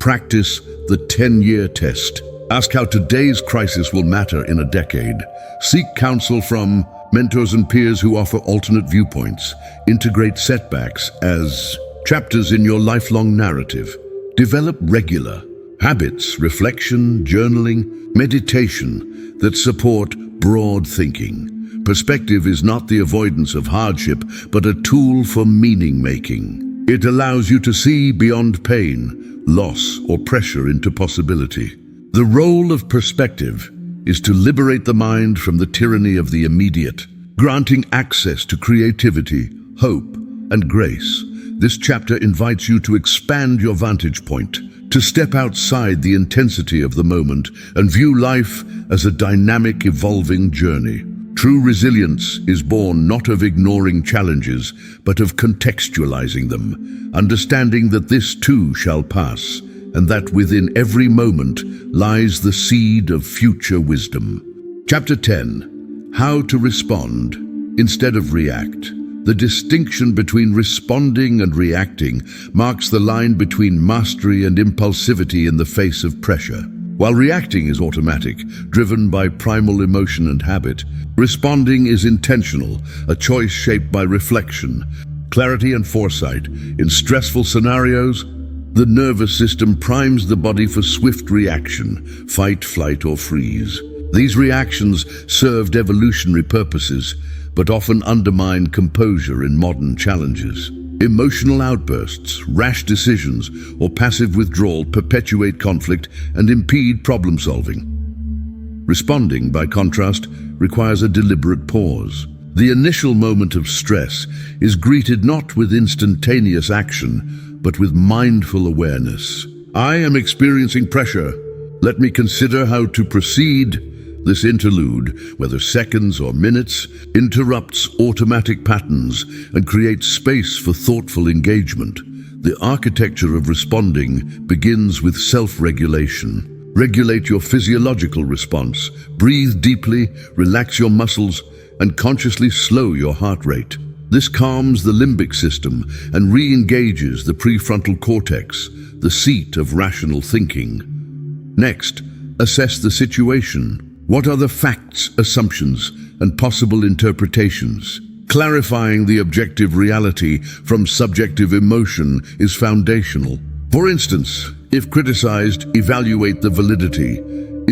practice the 10-year test. Ask how today's crisis will matter in a decade. Seek counsel from mentors and peers who offer alternate viewpoints. Integrate setbacks as chapters in your lifelong narrative. Develop regular habits, reflection, journaling, meditation that support broad thinking. Perspective is not the avoidance of hardship, but a tool for meaning-making. It allows you to see beyond pain, loss, or pressure into possibility. The role of perspective is to liberate the mind from the tyranny of the immediate, granting access to creativity, hope, and grace. This chapter invites you to expand your vantage point, to step outside the intensity of the moment and view life as a dynamic, evolving journey. True resilience is born not of ignoring challenges, but of contextualizing them, understanding that this too shall pass, and that within every moment lies the seed of future wisdom. Chapter 10. How to respond instead of react. The distinction between responding and reacting marks the line between mastery and impulsivity in the face of pressure. While reacting is automatic, driven by primal emotion and habit, responding is intentional, a choice shaped by reflection, clarity and foresight. In stressful scenarios, the nervous system primes the body for swift reaction, fight, flight, or freeze. These reactions served evolutionary purposes, but often undermine composure in modern challenges. Emotional outbursts, rash decisions, or passive withdrawal perpetuate conflict and impede problem-solving. Responding, by contrast, requires a deliberate pause. The initial moment of stress is greeted not with instantaneous action, but with mindful awareness. I am experiencing pressure. Let me consider how to proceed. This interlude, whether seconds or minutes, interrupts automatic patterns and creates space for thoughtful engagement. The architecture of responding begins with self-regulation. Regulate your physiological response. Breathe deeply, relax your muscles, and consciously slow your heart rate. This calms the limbic system and re-engages the prefrontal cortex, the seat of rational thinking. Next, assess the situation. What are the facts, assumptions, and possible interpretations? Clarifying the objective reality from subjective emotion is foundational. For instance, if criticized, evaluate the validity.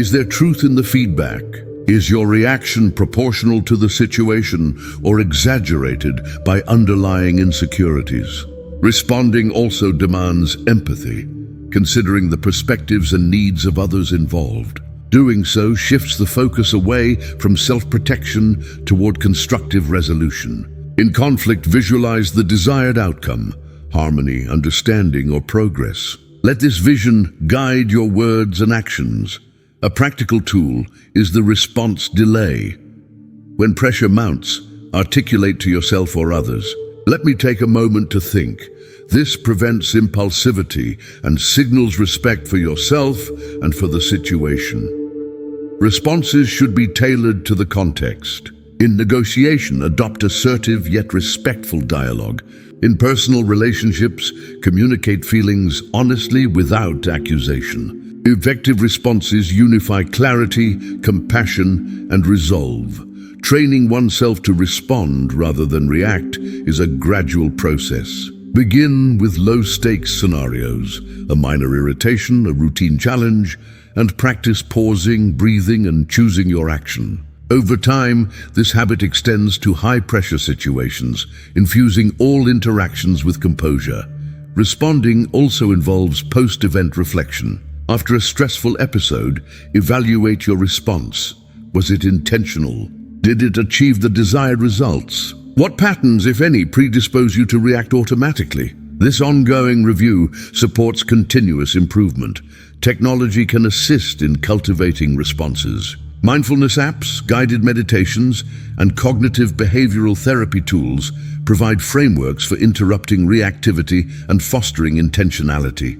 Is there truth in the feedback? Is your reaction proportional to the situation or exaggerated by underlying insecurities? Responding also demands empathy, considering the perspectives and needs of others involved. Doing so shifts the focus away from self-protection toward constructive resolution. In conflict, visualize the desired outcome, harmony, understanding, or progress. Let this vision guide your words and actions. A practical tool is the response delay. When pressure mounts, articulate to yourself or others, "Let me take a moment to think." This prevents impulsivity and signals respect for yourself and for the situation. Responses should be tailored to the context. In negotiation, adopt assertive yet respectful dialogue. In personal relationships, communicate feelings honestly without accusation. Effective responses unify clarity, compassion, and resolve. Training oneself to respond rather than react is a gradual process. Begin with low-stakes scenarios, a minor irritation, a routine challenge, and practice pausing, breathing, and choosing your action. Over time, this habit extends to high-pressure situations, infusing all interactions with composure. Responding also involves post-event reflection. After a stressful episode, evaluate your response. Was it intentional? Did it achieve the desired results? What patterns, if any, predispose you to react automatically? This ongoing review supports continuous improvement. Technology can assist in cultivating responses. Mindfulness apps, guided meditations, and cognitive behavioral therapy tools provide frameworks for interrupting reactivity and fostering intentionality.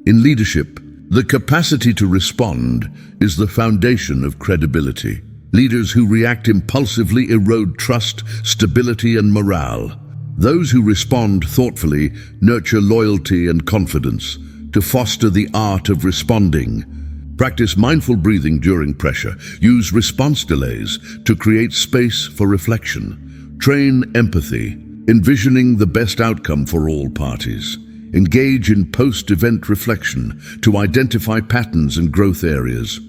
In leadership, the capacity to respond is the foundation of credibility. Leaders who react impulsively erode trust, stability, and morale. Those who respond thoughtfully nurture loyalty and confidence. To foster the art of responding, practice mindful breathing during pressure. Use response delays to create space for reflection. Train empathy, envisioning the best outcome for all parties. Engage in post-event reflection to identify patterns and growth areas.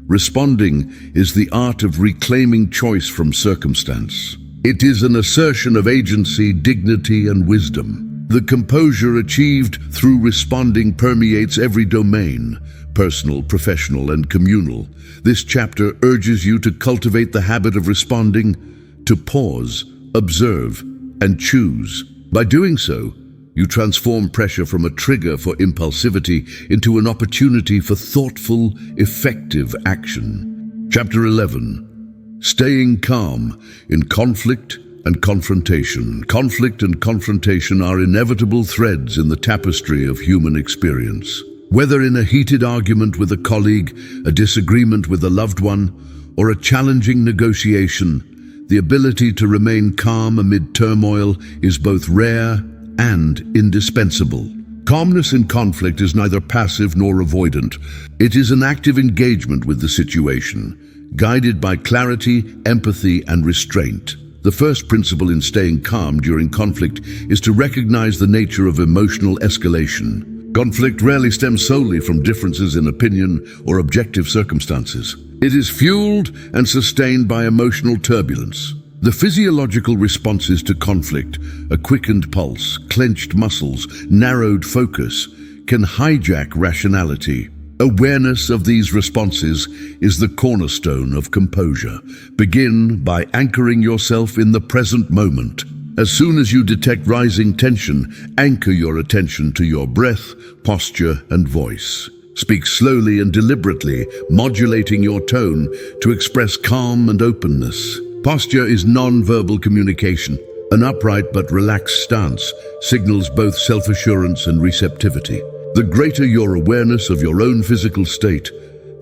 Responding is the art of reclaiming choice from circumstance. It is an assertion of agency, dignity, and wisdom. The composure achieved through responding permeates every domain, personal, professional, and communal. This chapter urges you to cultivate the habit of responding, to pause, observe, and choose. By doing so, you transform pressure from a trigger for impulsivity into an opportunity for thoughtful, effective action. Chapter 11. Staying calm in conflict and confrontation. Conflict and confrontation are inevitable threads in the tapestry of human experience. Whether in a heated argument with a colleague, a disagreement with a loved one, or a challenging negotiation, the ability to remain calm amid turmoil is both rare and indispensable. Calmness in conflict is neither passive nor avoidant. It is an active engagement with the situation, guided by clarity, empathy, and restraint. The first principle in staying calm during conflict is to recognize the nature of emotional escalation. Conflict rarely stems solely from differences in opinion or objective circumstances. It is fueled and sustained by emotional turbulence. The physiological responses to conflict, a quickened pulse, clenched muscles, narrowed focus, can hijack rationality. Awareness of these responses is the cornerstone of composure. Begin by anchoring yourself in the present moment. As soon as you detect rising tension, anchor your attention to your breath, posture, and voice. Speak slowly and deliberately, modulating your tone to express calm and openness. Posture is non-verbal communication. An upright but relaxed stance signals both self-assurance and receptivity. The greater your awareness of your own physical state,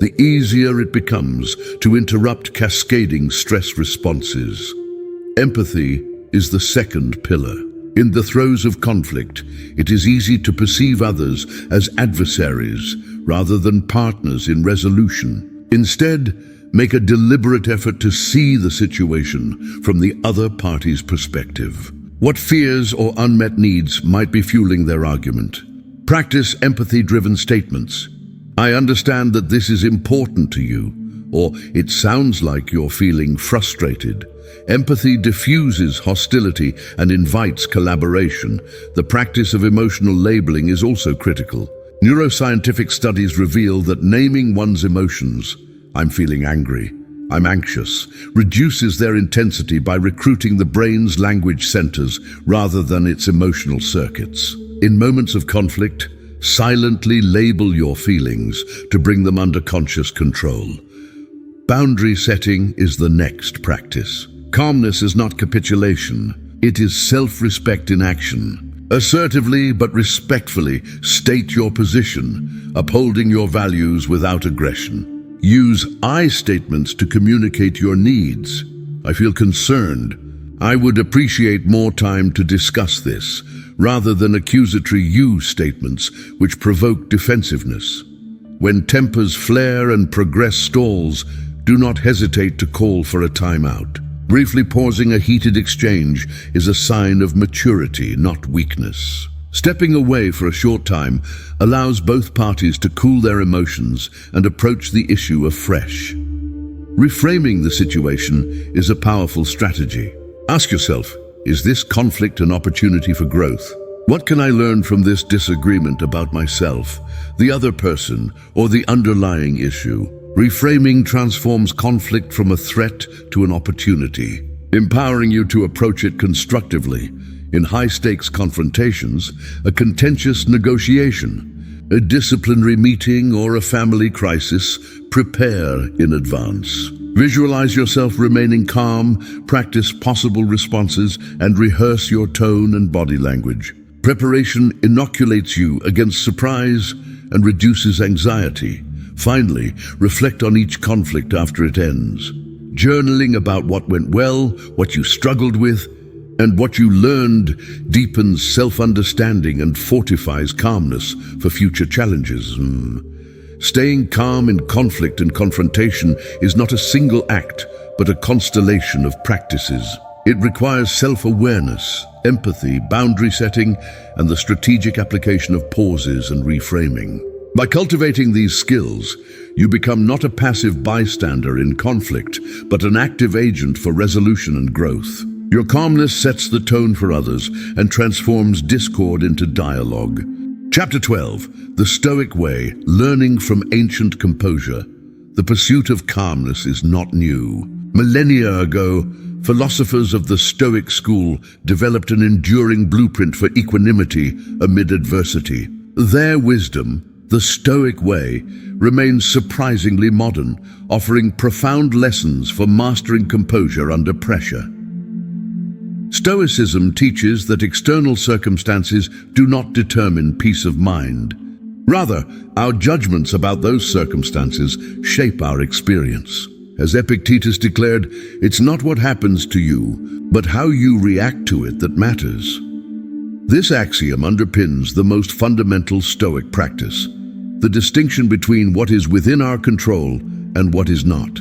the easier it becomes to interrupt cascading stress responses. Empathy is the second pillar. In the throes of conflict, it is easy to perceive others as adversaries rather than partners in resolution. Instead, make a deliberate effort to see the situation from the other party's perspective. What fears or unmet needs might be fueling their argument? Practice empathy-driven statements. I understand that this is important to you, or it sounds like you're feeling frustrated. Empathy diffuses hostility and invites collaboration. The practice of emotional labeling is also critical. Neuroscientific studies reveal that naming one's emotions, I'm feeling angry, I'm anxious, reduces their intensity by recruiting the brain's language centers rather than its emotional circuits. In moments of conflict, silently label your feelings to bring them under conscious control. Boundary setting is the next practice. Calmness is not capitulation, it is self-respect in action. Assertively but respectfully state your position, upholding your values without aggression. Use I statements to communicate your needs. I feel concerned. I would appreciate more time to discuss this, rather than accusatory you statements which provoke defensiveness. When tempers flare and progress stalls, do not hesitate to call for a timeout. Briefly pausing a heated exchange is a sign of maturity, not weakness. Stepping away for a short time allows both parties to cool their emotions and approach the issue afresh. Reframing the situation is a powerful strategy. Ask yourself, is this conflict an opportunity for growth? What can I learn from this disagreement about myself, the other person, or the underlying issue? Reframing transforms conflict from a threat to an opportunity, empowering you to approach it constructively. In high-stakes confrontations, a contentious negotiation, a disciplinary meeting, or a family crisis, prepare in advance. Visualize yourself remaining calm, practice possible responses, and rehearse your tone and body language. Preparation inoculates you against surprise and reduces anxiety. Finally, reflect on each conflict after it ends. Journaling about what went well, what you struggled with, and what you learned deepens self-understanding and fortifies calmness for future challenges. Staying calm in conflict and confrontation is not a single act, but a constellation of practices. It requires self-awareness, empathy, boundary setting, and the strategic application of pauses and reframing. By cultivating these skills, you become not a passive bystander in conflict, but an active agent for resolution and growth. Your calmness sets the tone for others and transforms discord into dialogue. Chapter 12, The Stoic Way, Learning from Ancient Composure. The pursuit of calmness is not new. Millennia ago, philosophers of the Stoic school developed an enduring blueprint for equanimity amid adversity. Their wisdom, the Stoic way, remains surprisingly modern, offering profound lessons for mastering composure under pressure. Stoicism teaches that external circumstances do not determine peace of mind. Rather, our judgments about those circumstances shape our experience. As Epictetus declared, it's not what happens to you, but how you react to it that matters. This axiom underpins the most fundamental Stoic practice, the distinction between what is within our control and what is not.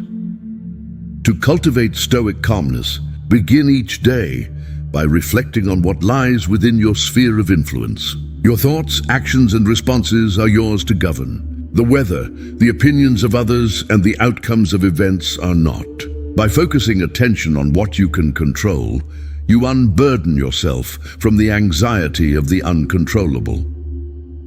To cultivate Stoic calmness, begin each day by reflecting on what lies within your sphere of influence. Your thoughts, actions, and responses are yours to govern. The weather, the opinions of others, and the outcomes of events are not. By focusing attention on what you can control, you unburden yourself from the anxiety of the uncontrollable.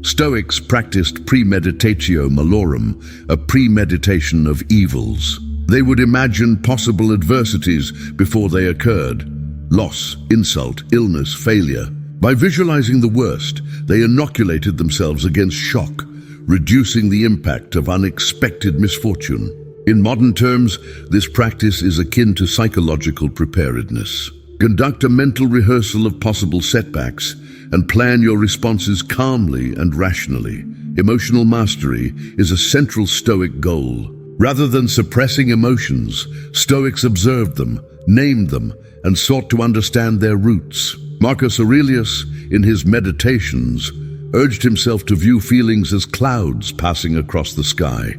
Stoics practiced premeditatio malorum, a premeditation of evils. They would imagine possible adversities before they occurred: loss, insult, illness, failure. By visualizing the worst, they inoculated themselves against shock, reducing the impact of unexpected misfortune. In modern terms, this practice is akin to psychological preparedness. Conduct a mental rehearsal of possible setbacks and plan your responses calmly and rationally. Emotional mastery is a central Stoic goal. Rather than suppressing emotions, Stoics observed them, named them, and sought to understand their roots. Marcus Aurelius, in his Meditations, urged himself to view feelings as clouds passing across the sky,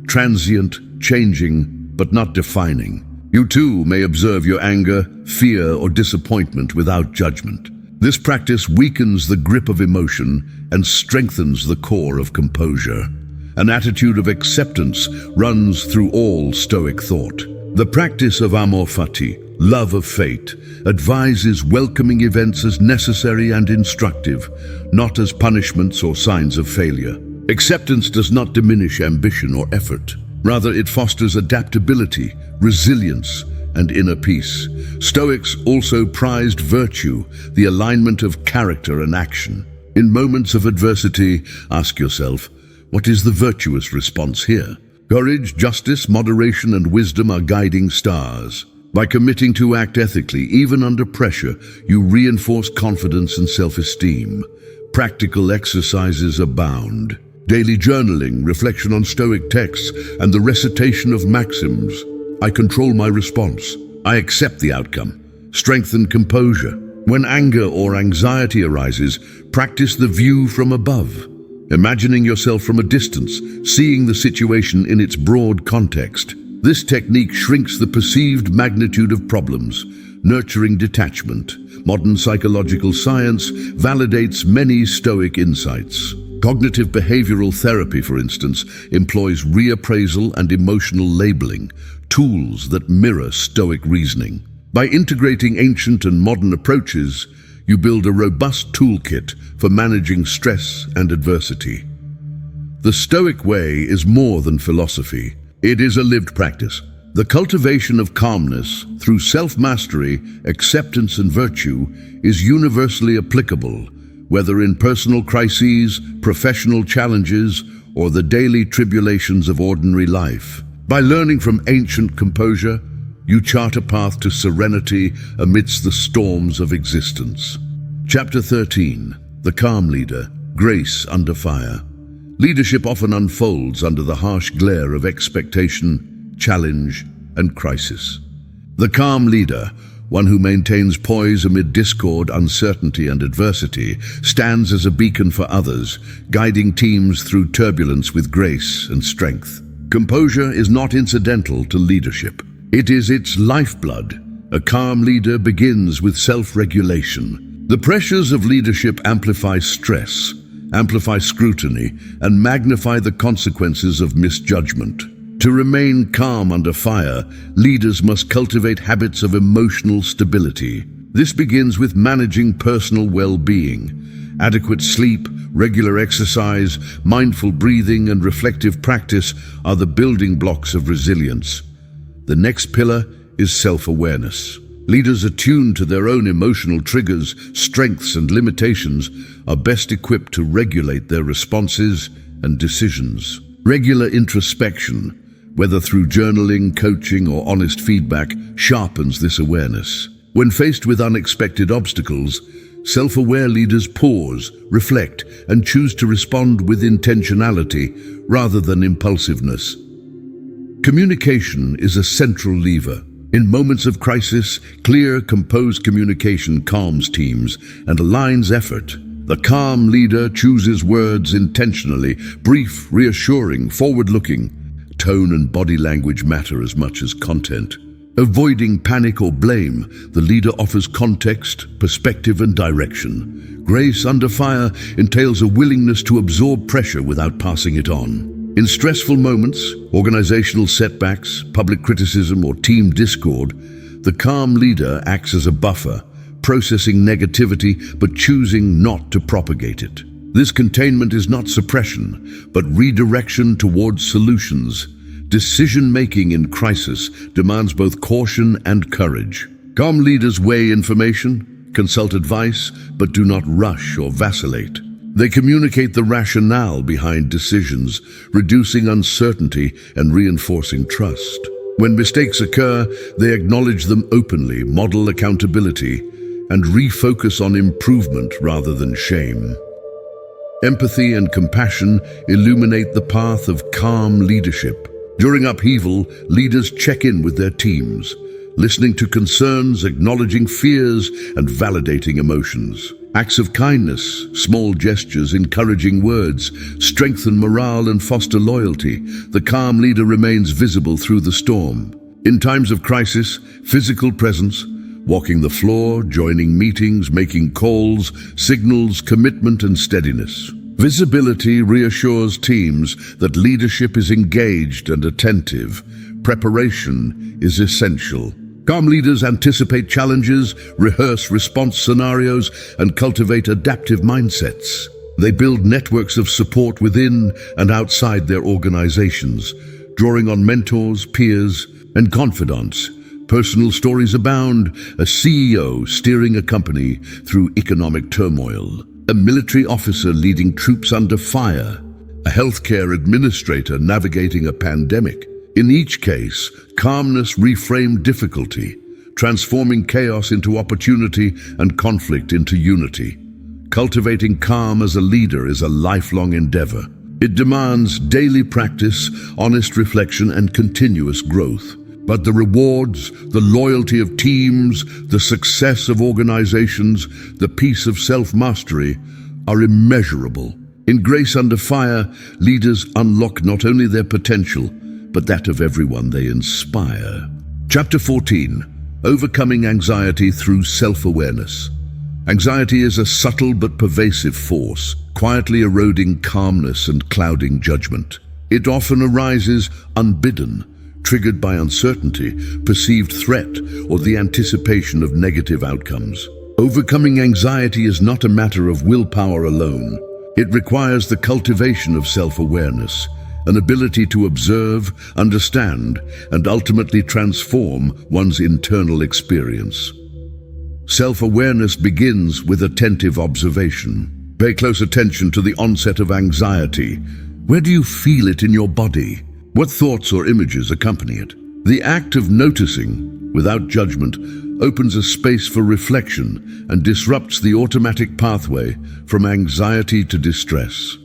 transient, changing, but not defining. You too may observe your anger, fear, or disappointment without judgment. This practice weakens the grip of emotion and strengthens the core of composure. An attitude of acceptance runs through all Stoic thought. The practice of amor fati, love of fate, advises welcoming events as necessary and instructive, not as punishments or signs of failure. Acceptance does not diminish ambition or effort. Rather, it fosters adaptability, resilience, and inner peace. Stoics also prized virtue, the alignment of character and action. In moments of adversity, ask yourself, what is the virtuous response here? Courage, justice, moderation, and wisdom are guiding stars. By committing to act ethically, even under pressure, you reinforce confidence and self-esteem. Practical exercises abound. Daily journaling, reflection on Stoic texts, and the recitation of maxims. I control my response. I accept the outcome. Strengthen composure. When anger or anxiety arises, practice the view from above. imagining yourself from a distance, seeing the situation in its broad context. This technique shrinks the perceived magnitude of problems, nurturing detachment. Modern psychological science validates many Stoic insights. Cognitive behavioral therapy, for instance, employs reappraisal and emotional labeling, tools that mirror Stoic reasoning. By integrating ancient and modern approaches, you build a robust toolkit for managing stress and adversity. The Stoic way is more than philosophy. It is a lived practice. The cultivation of calmness through self-mastery, acceptance, and virtue is universally applicable, whether in personal crises, professional challenges, or the daily tribulations of ordinary life. By learning from ancient composure, you chart a path to serenity amidst the storms of existence. Chapter 13. The Calm Leader. Grace under fire. Leadership often unfolds under the harsh glare of expectation, challenge, and crisis. The calm leader, one who maintains poise amid discord, uncertainty, and adversity, stands as a beacon for others, guiding teams through turbulence with grace and strength. Composure is not incidental to leadership. It is its lifeblood. A calm leader begins with self-regulation. The pressures of leadership amplify stress, amplify scrutiny, and magnify the consequences of misjudgment. To remain calm under fire, leaders must cultivate habits of emotional stability. This begins with managing personal well-being. Adequate sleep, regular exercise, mindful breathing, and reflective practice are the building blocks of resilience. The next pillar is self-awareness. Leaders attuned to their own emotional triggers, strengths, and limitations are best equipped to regulate their responses and decisions. Regular introspection, whether through journaling, coaching, or honest feedback, sharpens this awareness. When faced with unexpected obstacles, self-aware leaders pause, reflect, and choose to respond with intentionality rather than impulsiveness. Communication is a central lever. In moments of crisis, clear, composed communication calms teams and aligns effort. The calm leader chooses words intentionally, brief, reassuring, forward-looking. Tone and body language matter as much as content. Avoiding panic or blame, the leader offers context, perspective, and direction. Grace under fire entails a willingness to absorb pressure without passing it on. In stressful moments, organizational setbacks, public criticism, or team discord, the calm leader acts as a buffer, processing negativity but choosing not to propagate it. This containment is not suppression, but redirection towards solutions. Decision-making in crisis demands both caution and courage. Calm leaders weigh information, consult advice, but do not rush or vacillate. They communicate the rationale behind decisions, reducing uncertainty and reinforcing trust. When mistakes occur, they acknowledge them openly, model accountability, and refocus on improvement rather than shame. Empathy and compassion illuminate the path of calm leadership. During upheaval, leaders check in with their teams, listening to concerns, acknowledging fears, and validating emotions. Acts of kindness, small gestures, encouraging words, strengthen morale and foster loyalty. The calm leader remains visible through the storm. In times of crisis, physical presence, walking the floor, joining meetings, making calls, signals commitment and steadiness. Visibility reassures teams that leadership is engaged and attentive. Preparation is essential. Calm leaders anticipate challenges, rehearse response scenarios, and cultivate adaptive mindsets. They build networks of support within and outside their organizations, drawing on mentors, peers, and confidants. Personal stories abound: a CEO steering a company through economic turmoil, a military officer leading troops under fire, a healthcare administrator navigating a pandemic. In each case, calmness reframed difficulty, transforming chaos into opportunity and conflict into unity. Cultivating calm as a leader is a lifelong endeavor. It demands daily practice, honest reflection, and continuous growth. But the rewards, the loyalty of teams, the success of organizations, the peace of self-mastery are immeasurable. In Grace Under Fire, leaders unlock not only their potential, but that of everyone they inspire. Chapter 14. Overcoming Anxiety Through Self-Awareness. Anxiety is a subtle but pervasive force, quietly eroding calmness and clouding judgment. It often arises unbidden, triggered by uncertainty, perceived threat, or the anticipation of negative outcomes. Overcoming anxiety is not a matter of willpower alone. It requires the cultivation of self-awareness, an ability to observe, understand, and ultimately transform one's internal experience. Self-awareness begins with attentive observation. Pay close attention to the onset of anxiety. Where do you feel it in your body? What thoughts or images accompany it? The act of noticing, without judgment, opens a space for reflection and disrupts the automatic pathway from anxiety to distress.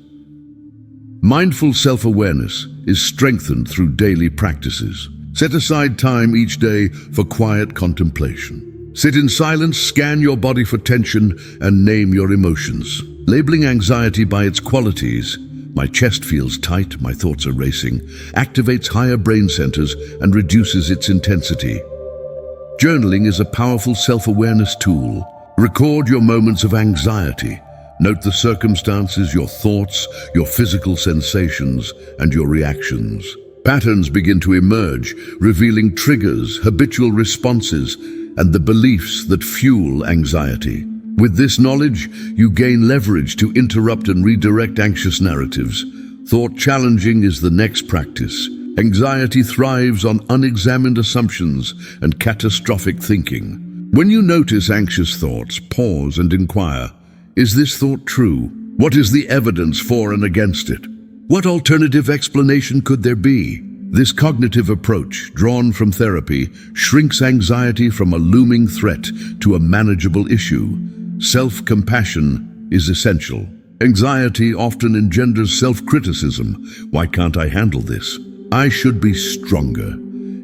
Mindful self-awareness is strengthened through daily practices. Set aside time each day for quiet contemplation. Sit in silence, scan your body for tension, and name your emotions. Labeling anxiety by its qualities, my chest feels tight, my thoughts are racing, activates higher brain centers and reduces its intensity. Journaling is a powerful self-awareness tool. Record your moments of anxiety. Note the circumstances, your thoughts, your physical sensations, and your reactions. Patterns begin to emerge, revealing triggers, habitual responses, and the beliefs that fuel anxiety. With this knowledge, you gain leverage to interrupt and redirect anxious narratives. Thought challenging is the next practice. Anxiety thrives on unexamined assumptions and catastrophic thinking. When you notice anxious thoughts, pause and inquire. Is this thought true? What is the evidence for and against it? What alternative explanation could there be? This cognitive approach, drawn from therapy, shrinks anxiety from a looming threat to a manageable issue. Self-compassion is essential. Anxiety often engenders self-criticism. Why can't I handle this? I should be stronger.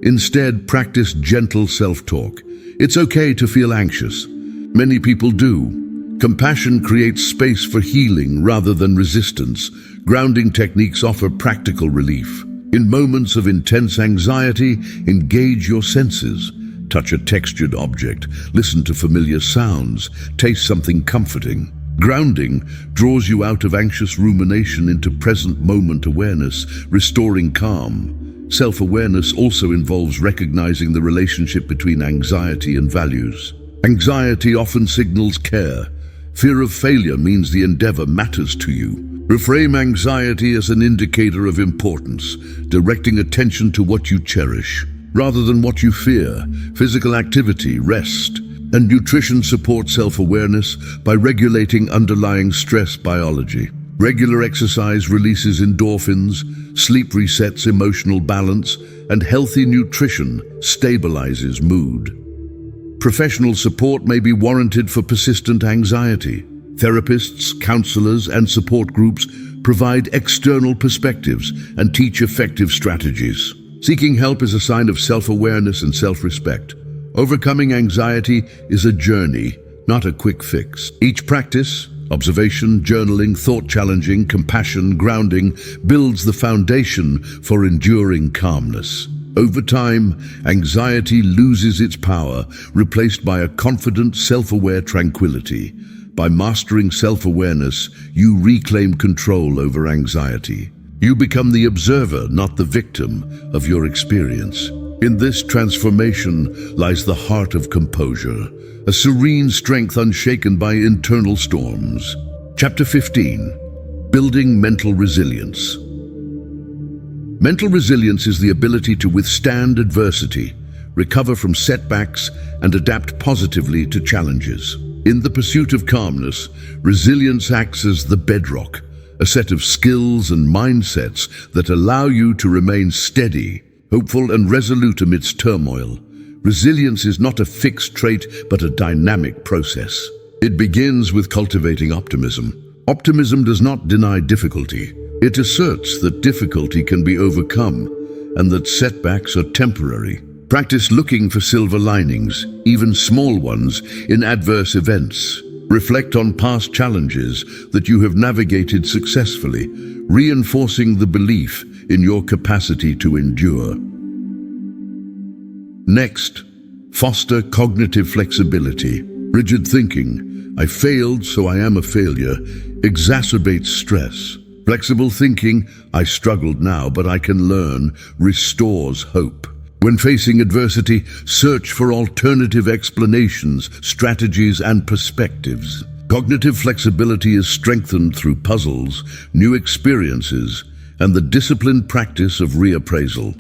Instead, practice gentle self-talk. It's okay to feel anxious. Many people do. Compassion creates space for healing rather than resistance. Grounding techniques offer practical relief. In moments of intense anxiety, engage your senses. Touch a textured object, listen to familiar sounds, taste something comforting. Grounding draws you out of anxious rumination into present moment awareness, restoring calm. Self-awareness also involves recognizing the relationship between anxiety and values. Anxiety often signals care. Fear of failure means the endeavor matters to you. Reframe anxiety as an indicator of importance, directing attention to what you cherish, rather than what you fear. Physical activity, rest, and nutrition support self-awareness by regulating underlying stress biology. Regular exercise releases endorphins, sleep resets emotional balance, and healthy nutrition stabilizes mood. Professional support may be warranted for persistent anxiety. Therapists, counselors, and support groups provide external perspectives and teach effective strategies. Seeking help is a sign of self-awareness and self-respect. Overcoming anxiety is a journey, not a quick fix. Each practice, observation, journaling, thought challenging, compassion, grounding, builds the foundation for enduring calmness. Over time, anxiety loses its power, replaced by a confident, self-aware tranquility. By mastering self-awareness, you reclaim control over anxiety. You become the observer, not the victim, of your experience. In this transformation lies the heart of composure, a serene strength unshaken by internal storms. Chapter 15. Building Mental Resilience. Mental resilience is the ability to withstand adversity, recover from setbacks, and adapt positively to challenges. In the pursuit of calmness, resilience acts as the bedrock, a set of skills and mindsets that allow you to remain steady, hopeful, and resolute amidst turmoil. Resilience is not a fixed trait, but a dynamic process. It begins with cultivating optimism. Optimism does not deny difficulty. It asserts that difficulty can be overcome and that setbacks are temporary. Practice looking for silver linings, even small ones, in adverse events. Reflect on past challenges that you have navigated successfully, reinforcing the belief in your capacity to endure. Next, foster cognitive flexibility. Rigid thinking, "I failed, so I am a failure," exacerbates stress. Flexible thinking, "I struggled now, but I can learn," restores hope. When facing adversity, search for alternative explanations, strategies, and perspectives. Cognitive flexibility is strengthened through puzzles, new experiences, and the disciplined practice of reappraisal.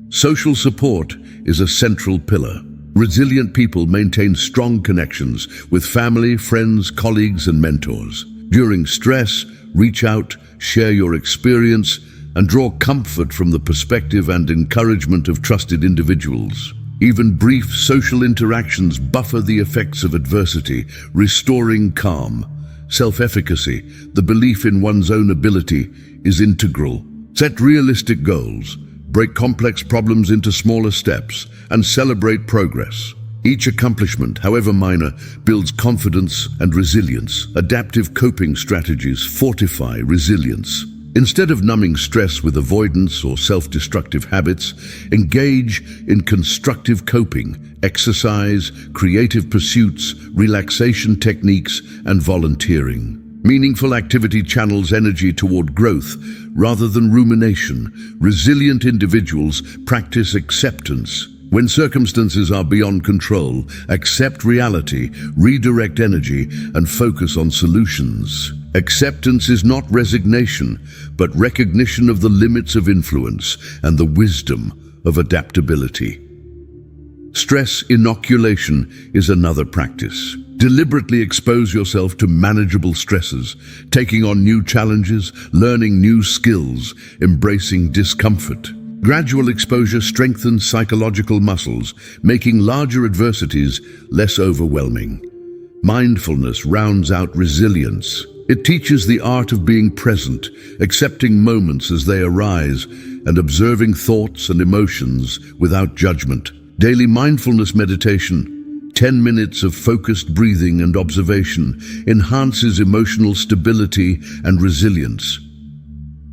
Social support is a central pillar. Resilient people maintain strong connections with family, friends, colleagues, and mentors. During stress, reach out, share your experience, and draw comfort from the perspective and encouragement of trusted individuals. Even brief social interactions buffer the effects of adversity, restoring calm. Self-efficacy, the belief in one's own ability, is integral. Set realistic goals, break complex problems into smaller steps, and celebrate progress. Each accomplishment, however minor, builds confidence and resilience. Adaptive coping strategies fortify resilience. Instead of numbing stress with avoidance or self-destructive habits, engage in constructive coping, exercise, creative pursuits, relaxation techniques, and volunteering. Meaningful activity channels energy toward growth rather than rumination. Resilient individuals practice acceptance. When circumstances are beyond control, accept reality, redirect energy, and focus on solutions. Acceptance is not resignation, but recognition of the limits of influence and the wisdom of adaptability. Stress inoculation is another practice. Deliberately expose yourself to manageable stresses, taking on new challenges, learning new skills, embracing discomfort. Gradual exposure strengthens psychological muscles, making larger adversities less overwhelming. Mindfulness rounds out resilience. It teaches the art of being present, accepting moments as they arise, and observing thoughts and emotions without judgment. Daily mindfulness meditation, 10 minutes of focused breathing and observation, enhances emotional stability and resilience.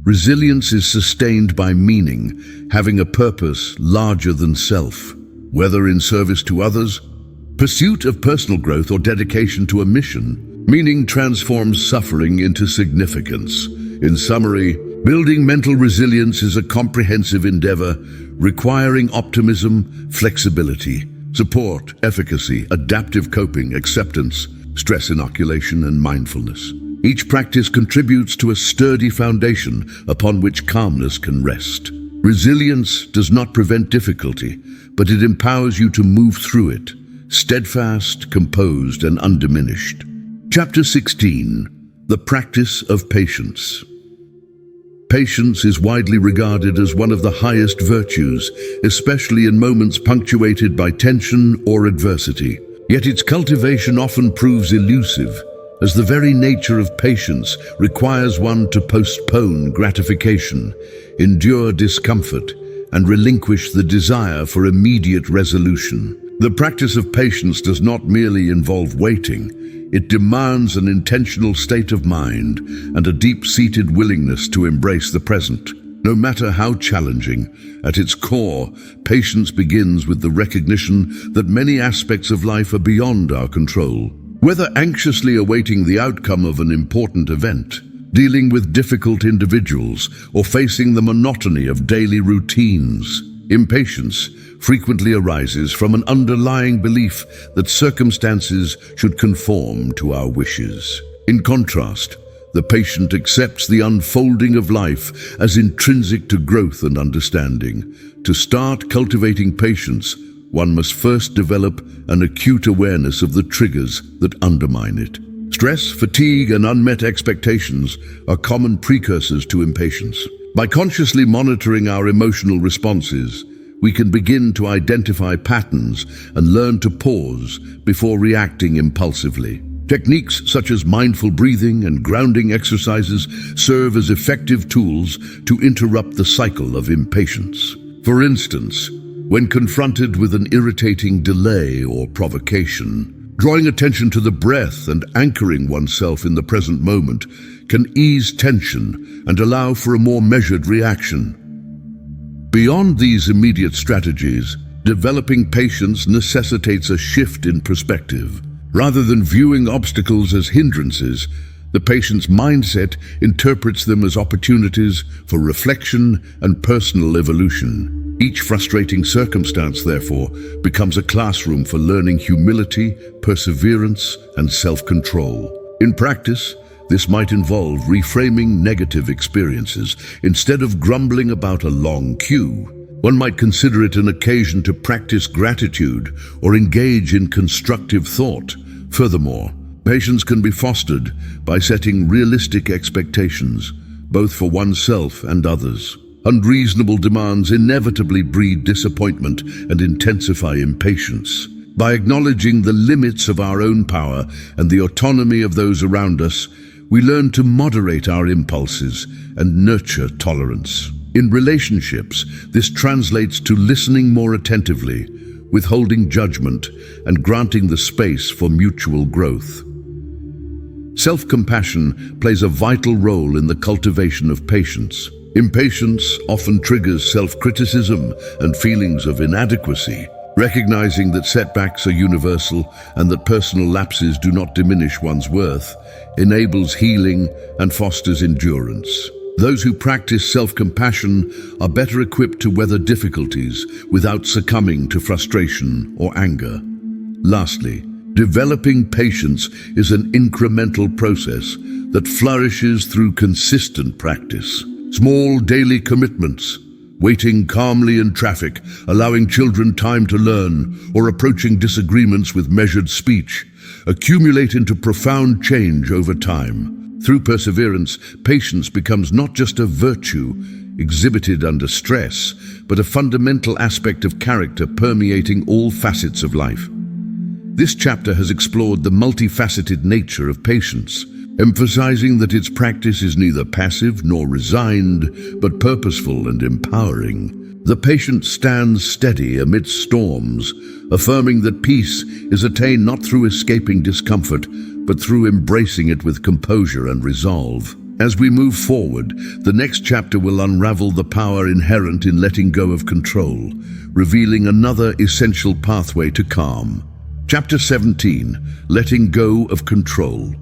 Resilience is sustained by meaning, having a purpose larger than self, whether in service to others, pursuit of personal growth, or dedication to a mission. Meaning transforms suffering into significance. In summary, building mental resilience is a comprehensive endeavor requiring optimism, flexibility, support, efficacy, adaptive coping, acceptance, stress inoculation, and mindfulness. Each practice contributes to a sturdy foundation upon which calmness can rest. Resilience does not prevent difficulty, but it empowers you to move through it, steadfast, composed, and undiminished. Chapter 16. The Practice of Patience. Patience is widely regarded as one of the highest virtues, especially in moments punctuated by tension or adversity. Yet its cultivation often proves elusive, as the very nature of patience requires one to postpone gratification, endure discomfort, and relinquish the desire for immediate resolution. The practice of patience does not merely involve waiting. It demands an intentional state of mind and a deep-seated willingness to embrace the present. No matter how challenging, at its core, patience begins with the recognition that many aspects of life are beyond our control. Whether anxiously awaiting the outcome of an important event, dealing with difficult individuals, or facing the monotony of daily routines, impatience frequently arises from an underlying belief that circumstances should conform to our wishes. In contrast, the patient accepts the unfolding of life as intrinsic to growth and understanding. To start cultivating patience, one must first develop an acute awareness of the triggers that undermine it. Stress, fatigue, and unmet expectations are common precursors to impatience. By consciously monitoring our emotional responses, we can begin to identify patterns and learn to pause before reacting impulsively. Techniques such as mindful breathing and grounding exercises serve as effective tools to interrupt the cycle of impatience. For instance, when confronted with an irritating delay or provocation, Drawing attention to the breath and anchoring oneself in the present moment can ease tension and allow for a more measured reaction. Beyond these immediate strategies, developing patience necessitates a shift in perspective. Rather than viewing obstacles as hindrances, the patient's mindset interprets them as opportunities for reflection and personal evolution. Each frustrating circumstance, therefore, becomes a classroom for learning humility, perseverance, and self-control. In practice, this might involve reframing negative experiences. Instead of grumbling about a long queue, one might consider it an occasion to practice gratitude or engage in constructive thought. Furthermore, patience can be fostered by setting realistic expectations, both for oneself and others. Unreasonable demands inevitably breed disappointment and intensify impatience. By acknowledging the limits of our own power and the autonomy of those around us, we learn to moderate our impulses and nurture tolerance. In relationships, this translates to listening more attentively, withholding judgment, and granting the space for mutual growth. Self-compassion plays a vital role in the cultivation of patience. Impatience often triggers self-criticism and feelings of inadequacy. Recognizing that setbacks are universal and that personal lapses do not diminish one's worth enables healing and fosters endurance. Those who practice self-compassion are better equipped to weather difficulties without succumbing to frustration or anger. Lastly, developing patience is an incremental process that flourishes through consistent practice. Small daily commitments, waiting calmly in traffic, allowing children time to learn, or approaching disagreements with measured speech, accumulate into profound change over time. Through perseverance, patience becomes not just a virtue exhibited under stress, but a fundamental aspect of character permeating all facets of life. This chapter has explored the multifaceted nature of patience, emphasizing that its practice is neither passive nor resigned, but purposeful and empowering. The patient stands steady amidst storms, affirming that peace is attained not through escaping discomfort, but through embracing it with composure and resolve. As we move forward, the next chapter will unravel the power inherent in letting go of control, revealing another essential pathway to calm. Chapter 17, Letting Go of Control.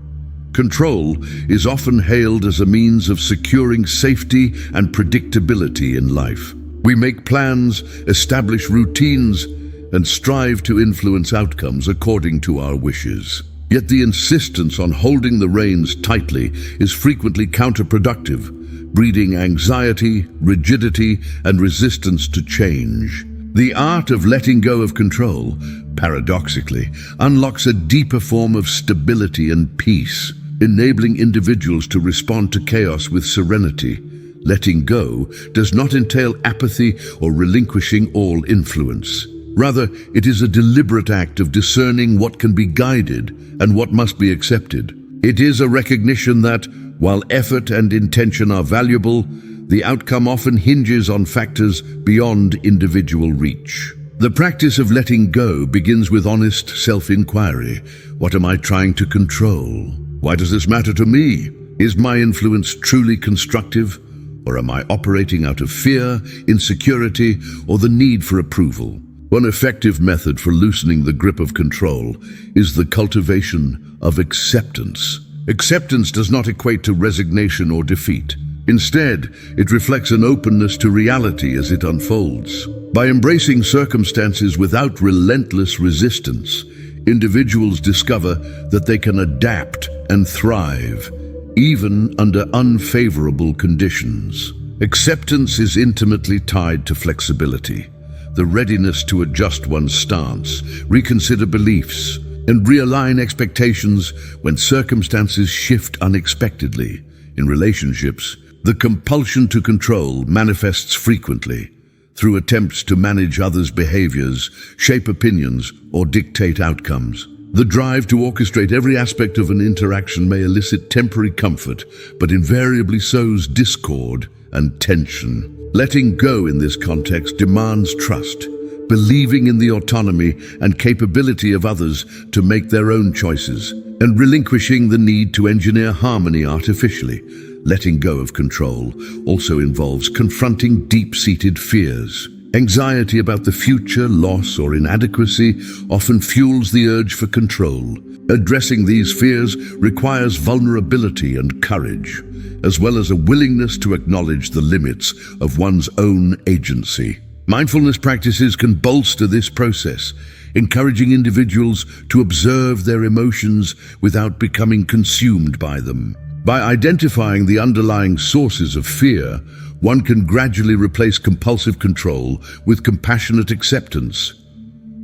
Control is often hailed as a means of securing safety and predictability in life. We make plans, establish routines, and strive to influence outcomes according to our wishes. Yet the insistence on holding the reins tightly is frequently counterproductive, breeding anxiety, rigidity, and resistance to change. The art of letting go of control, paradoxically, unlocks a deeper form of stability and peace, enabling individuals to respond to chaos with serenity. Letting go does not entail apathy or relinquishing all influence. Rather, it is a deliberate act of discerning what can be guided and what must be accepted. It is a recognition that, while effort and intention are valuable, the outcome often hinges on factors beyond individual reach. The practice of letting go begins with honest self-inquiry. What am I trying to control? Why does this matter to me? Is my influence truly constructive, or am I operating out of fear, insecurity, or the need for approval? One effective method for loosening the grip of control is the cultivation of acceptance. Acceptance does not equate to resignation or defeat. Instead, it reflects an openness to reality as it unfolds. By embracing circumstances without relentless resistance, individuals discover that they can adapt and thrive, even under unfavorable conditions. Acceptance is intimately tied to flexibility, the readiness to adjust one's stance, reconsider beliefs, and realign expectations when circumstances shift unexpectedly. In relationships, the compulsion to control manifests frequently through attempts to manage others' behaviors, shape opinions, or dictate outcomes. The drive to orchestrate every aspect of an interaction may elicit temporary comfort, but invariably sows discord and tension. Letting go in this context demands trust, believing in the autonomy and capability of others to make their own choices, and relinquishing the need to engineer harmony artificially. Letting go of control also involves confronting deep-seated fears. Anxiety about the future, loss, or inadequacy often fuels the urge for control. Addressing these fears requires vulnerability and courage, as well as a willingness to acknowledge the limits of one's own agency. Mindfulness practices can bolster this process, encouraging individuals to observe their emotions without becoming consumed by them. By identifying the underlying sources of fear, one can gradually replace compulsive control with compassionate acceptance.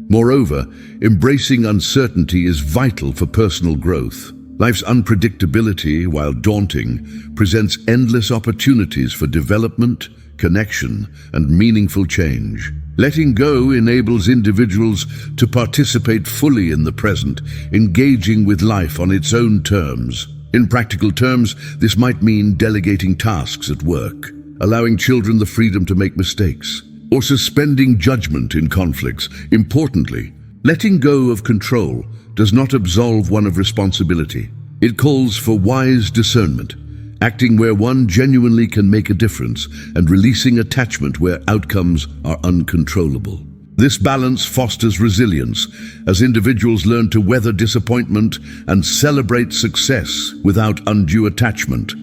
Moreover, embracing uncertainty is vital for personal growth. Life's unpredictability, while daunting, presents endless opportunities for development, connection, and meaningful change. Letting go enables individuals to participate fully in the present, engaging with life on its own terms. In practical terms, this might mean delegating tasks at work, allowing children the freedom to make mistakes, or suspending judgment in conflicts. Importantly, letting go of control does not absolve one of responsibility. It calls for wise discernment, acting where one genuinely can make a difference and releasing attachment where outcomes are uncontrollable. This balance fosters resilience as individuals learn to weather disappointment and celebrate success without undue attachment.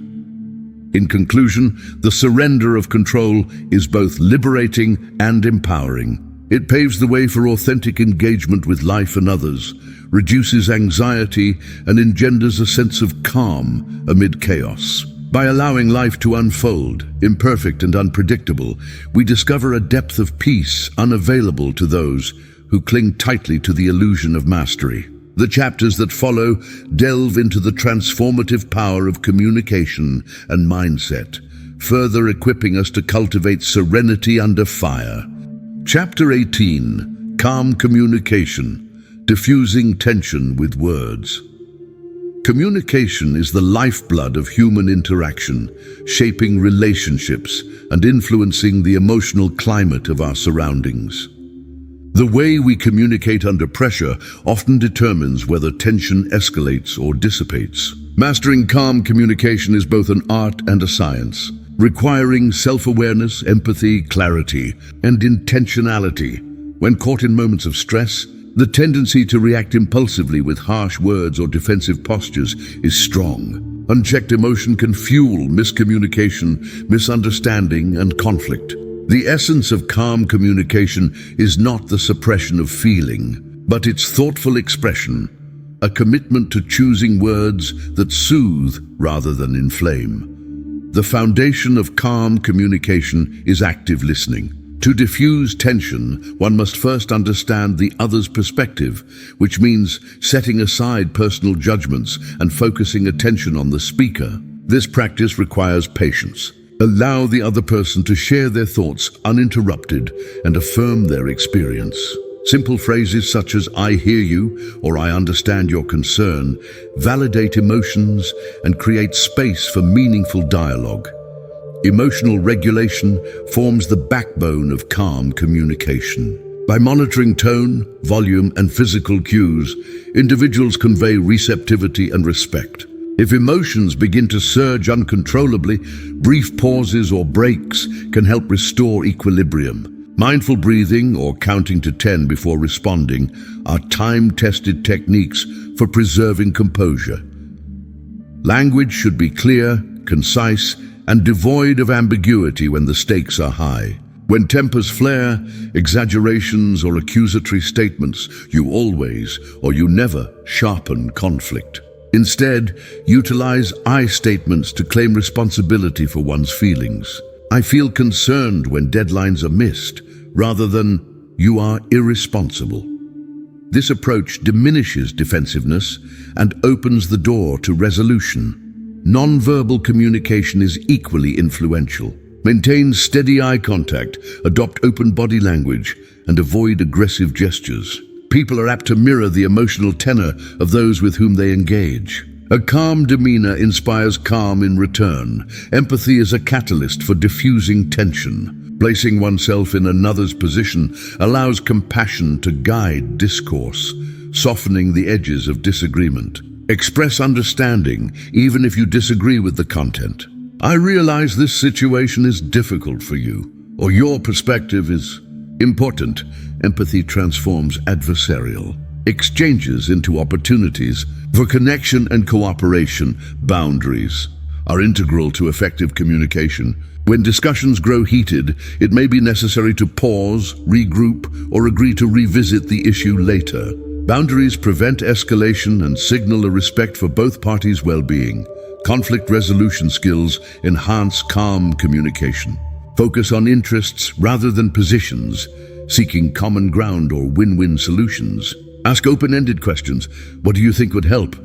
In conclusion, the surrender of control is both liberating and empowering. It paves the way for authentic engagement with life and others, reduces anxiety, and engenders a sense of calm amid chaos. By allowing life to unfold, imperfect and unpredictable, we discover a depth of peace unavailable to those who cling tightly to the illusion of mastery. The chapters that follow delve into the transformative power of communication and mindset, further equipping us to cultivate serenity under fire. Chapter 18, Calm Communication, Diffusing Tension with Words. Communication is the lifeblood of human interaction, shaping relationships and influencing the emotional climate of our surroundings. The way we communicate under pressure often determines whether tension escalates or dissipates. Mastering calm communication is both an art and a science, requiring self-awareness, empathy, clarity, and intentionality. When caught in moments of stress, the tendency to react impulsively with harsh words or defensive postures is strong. Unchecked emotion can fuel miscommunication, misunderstanding, and conflict. The essence of calm communication is not the suppression of feeling, but its thoughtful expression, a commitment to choosing words that soothe rather than inflame. The foundation of calm communication is active listening. To diffuse tension, one must first understand the other's perspective, which means setting aside personal judgments and focusing attention on the speaker. This practice requires patience. Allow the other person to share their thoughts uninterrupted and affirm their experience. Simple phrases such as "I hear you" or "I understand your concern" validate emotions and create space for meaningful dialogue. Emotional regulation forms the backbone of calm communication. By monitoring tone, volume, and physical cues, individuals convey receptivity and respect. If emotions begin to surge uncontrollably, brief pauses or breaks can help restore equilibrium. Mindful breathing or counting to 10 before responding are time-tested techniques for preserving composure. Language should be clear, concise, and devoid of ambiguity when the stakes are high. When tempers flare, exaggerations or accusatory statements, "you always" or "you never" sharpen conflict. Instead, utilize "I" statements to claim responsibility for one's feelings. "I feel concerned when deadlines are missed," rather than "you are irresponsible." This approach diminishes defensiveness and opens the door to resolution. Non-verbal communication is equally influential. Maintain steady eye contact, adopt open body language, and avoid aggressive gestures. People are apt to mirror the emotional tenor of those with whom they engage. A calm demeanor inspires calm in return. Empathy is a catalyst for diffusing tension. Placing oneself in another's position allows compassion to guide discourse, softening the edges of disagreement. Express understanding, even if you disagree with the content. I realize this situation is difficult for you, or your perspective is important. Empathy transforms adversarial exchanges into opportunities for connection and cooperation. Boundaries are integral to effective communication. When discussions grow heated, it may be necessary to pause, regroup, or agree to revisit the issue later. Boundaries prevent escalation and signal a respect for both parties' well-being. Conflict resolution skills enhance calm communication. Focus on interests rather than positions, seeking common ground or win-win solutions. Ask open-ended questions. What do you think would help?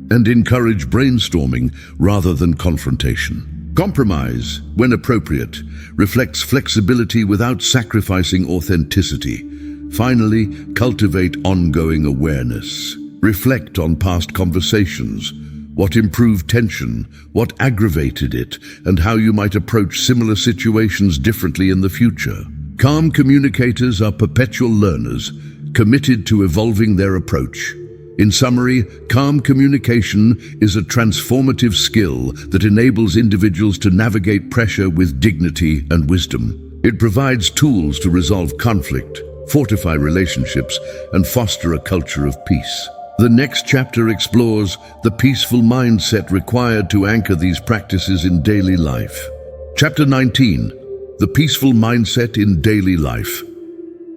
And encourage brainstorming rather than confrontation. Compromise, when appropriate, reflects flexibility without sacrificing authenticity. Finally, cultivate ongoing awareness. Reflect on past conversations. What improved tension, what aggravated it, and how you might approach similar situations differently in the future. Calm communicators are perpetual learners, committed to evolving their approach. In summary, calm communication is a transformative skill that enables individuals to navigate pressure with dignity and wisdom. It provides tools to resolve conflict, fortify relationships, and foster a culture of peace. The next chapter explores the peaceful mindset required to anchor these practices in daily life. Chapter 19, the peaceful mindset in daily life.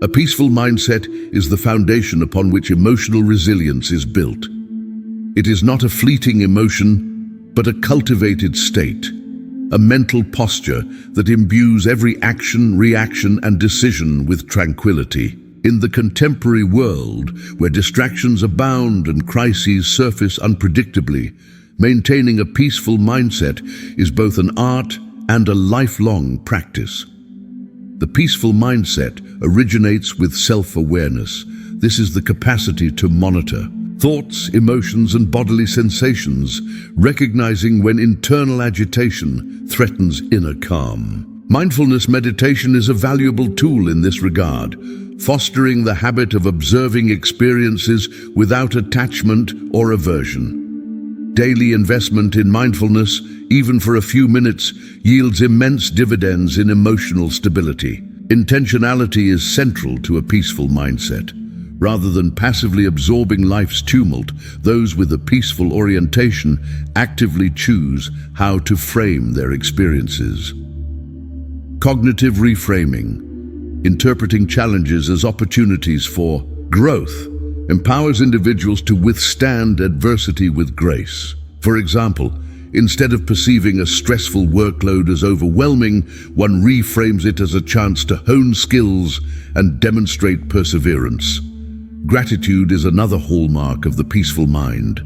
A peaceful mindset is the foundation upon which emotional resilience is built. It is not a fleeting emotion, but a cultivated state, a mental posture that imbues every action, reaction, and decision with tranquility. In the contemporary world, where distractions abound and crises surface unpredictably, maintaining a peaceful mindset is both an art and a lifelong practice. The peaceful mindset originates with self-awareness. This is the capacity to monitor thoughts, emotions, and bodily sensations, recognizing when internal agitation threatens inner calm. Mindfulness meditation is a valuable tool in this regard, fostering the habit of observing experiences without attachment or aversion. Daily investment in mindfulness, even for a few minutes, yields immense dividends in emotional stability. Intentionality is central to a peaceful mindset. Rather than passively absorbing life's tumult, those with a peaceful orientation actively choose how to frame their experiences. Cognitive reframing, interpreting challenges as opportunities for growth, empowers individuals to withstand adversity with grace. For example, instead of perceiving a stressful workload as overwhelming, one reframes it as a chance to hone skills and demonstrate perseverance. Gratitude is another hallmark of the peaceful mind.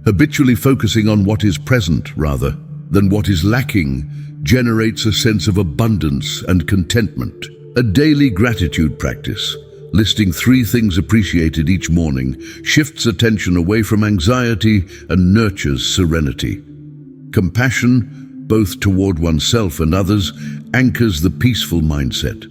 Habitually focusing on what is present rather than what is lacking generates a sense of abundance and contentment. A daily gratitude practice, listing 3 things appreciated each morning, shifts attention away from anxiety and nurtures serenity. Compassion, both toward oneself and others, anchors the peaceful mindset.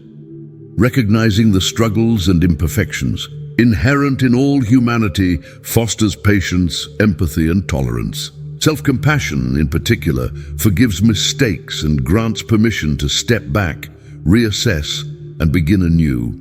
Recognizing the struggles and imperfections inherent in all humanity fosters patience, empathy, and tolerance. Self-compassion, in particular, forgives mistakes and grants permission to step back, reassess, and begin anew.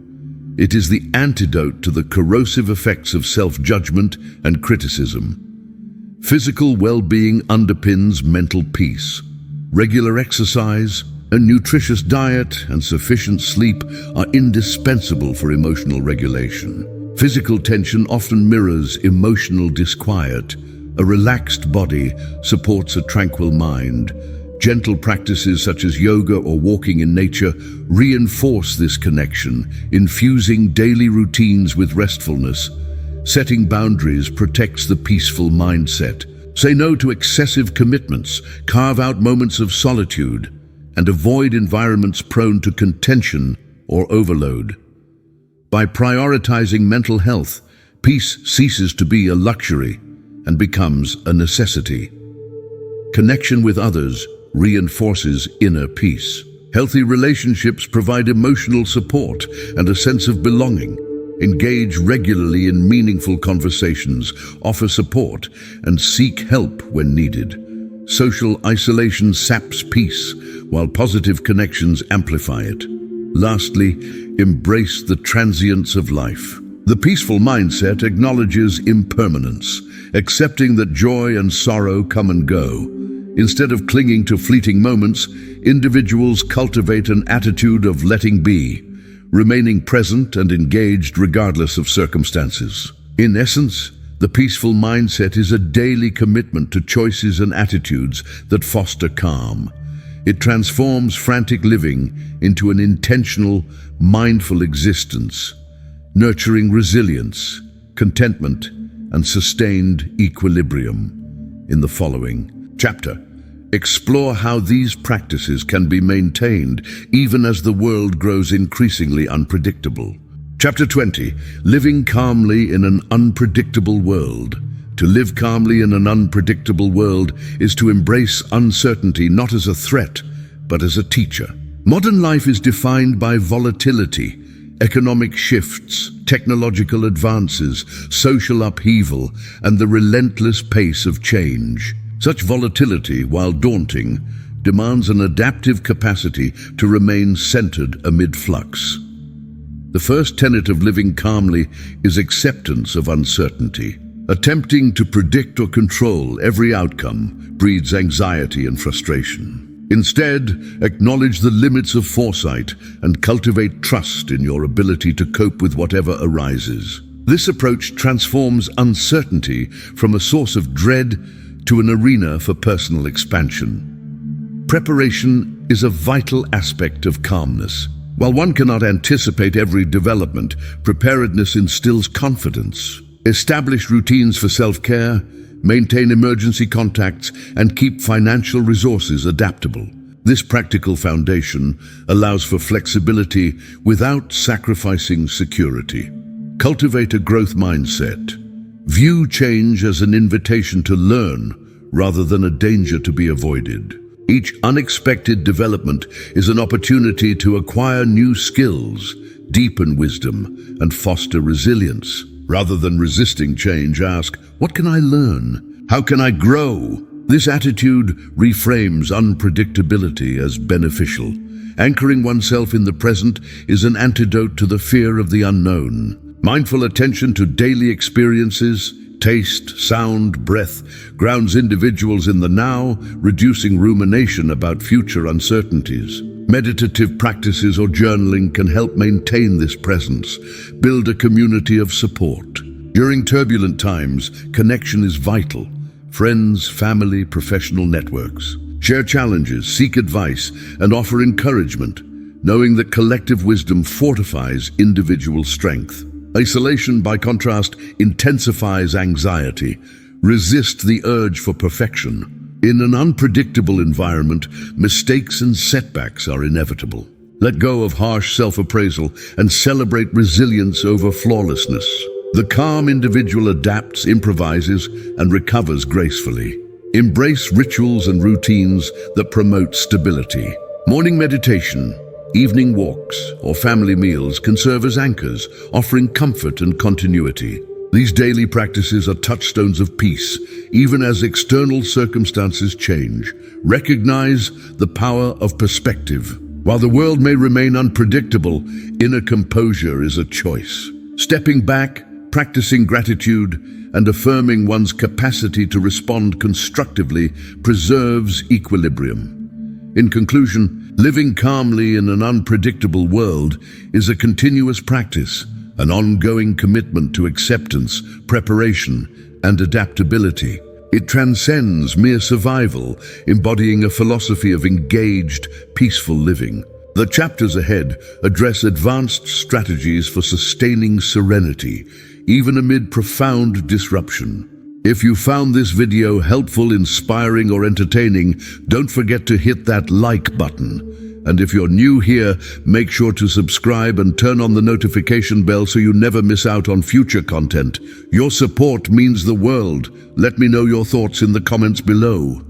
It is the antidote to the corrosive effects of self-judgment and criticism. Physical well-being underpins mental peace. Regular exercise, a nutritious diet, and sufficient sleep are indispensable for emotional regulation. Physical tension often mirrors emotional disquiet. A relaxed body supports a tranquil mind. Gentle practices such as yoga or walking in nature reinforce this connection, infusing daily routines with restfulness. Setting boundaries protects the peaceful mindset. Say no to excessive commitments, carve out moments of solitude, and avoid environments prone to contention or overload. By prioritizing mental health, peace ceases to be a luxury and becomes a necessity. Connection with others reinforces inner peace. Healthy relationships provide emotional support and a sense of belonging. Engage regularly in meaningful conversations, offer support, and seek help when needed. Social isolation saps peace, while positive connections amplify it. Lastly, embrace the transience of life. The peaceful mindset acknowledges impermanence, accepting that joy and sorrow come and go. Instead of clinging to fleeting moments, individuals cultivate an attitude of letting be, remaining present and engaged regardless of circumstances. In essence, the peaceful mindset is a daily commitment to choices and attitudes that foster calm. It transforms frantic living into an intentional, mindful existence, nurturing resilience, contentment, and sustained equilibrium. In the following chapter, explore how these practices can be maintained even as the world grows increasingly unpredictable. Chapter 20, Living Calmly in an Unpredictable World. To live calmly in an unpredictable world is to embrace uncertainty not as a threat, but as a teacher. Modern life is defined by volatility, economic shifts, technological advances, social upheaval, and the relentless pace of change. Such volatility, while daunting, demands an adaptive capacity to remain centered amid flux. The first tenet of living calmly is acceptance of uncertainty. Attempting to predict or control every outcome breeds anxiety and frustration. Instead, acknowledge the limits of foresight and cultivate trust in your ability to cope with whatever arises. This approach transforms uncertainty from a source of dread to an arena for personal expansion. Preparation is a vital aspect of calmness. While one cannot anticipate every development, preparedness instills confidence. Establish routines for self-care, maintain emergency contacts, and keep financial resources adaptable. This practical foundation allows for flexibility without sacrificing security. Cultivate a growth mindset. View change as an invitation to learn rather than a danger to be avoided. Each unexpected development is an opportunity to acquire new skills, deepen wisdom, and foster resilience. Rather than resisting change, ask, what can I learn? How can I grow? This attitude reframes unpredictability as beneficial. Anchoring oneself in the present is an antidote to the fear of the unknown. Mindful attention to daily experiences, taste, sound, breath, grounds individuals in the now, reducing rumination about future uncertainties. Meditative practices or journaling can help maintain this presence, build a community of support. During turbulent times, connection is vital. Friends, family, professional networks. Share challenges, seek advice, and offer encouragement, knowing that collective wisdom fortifies individual strength. Isolation, by contrast, intensifies anxiety. Resist the urge for perfection. In an unpredictable environment, mistakes and setbacks are inevitable. Let go of harsh self-appraisal and celebrate resilience over flawlessness. The calm individual adapts, improvises, and recovers gracefully. Embrace rituals and routines that promote stability. Morning meditation, evening walks, or family meals can serve as anchors, offering comfort and continuity. These daily practices are touchstones of peace, even as external circumstances change. Recognize the power of perspective. While the world may remain unpredictable, inner composure is a choice. Stepping back, practicing gratitude, and affirming one's capacity to respond constructively preserves equilibrium. In conclusion, living calmly in an unpredictable world is a continuous practice, an ongoing commitment to acceptance, preparation, and adaptability. It transcends mere survival, embodying a philosophy of engaged, peaceful living. The chapters ahead address advanced strategies for sustaining serenity, even amid profound disruption. If you found this video helpful, inspiring, or entertaining, don't forget to hit that like button. And if you're new here, make sure to subscribe and turn on the notification bell so you never miss out on future content. Your support means the world. Let me know your thoughts in the comments below.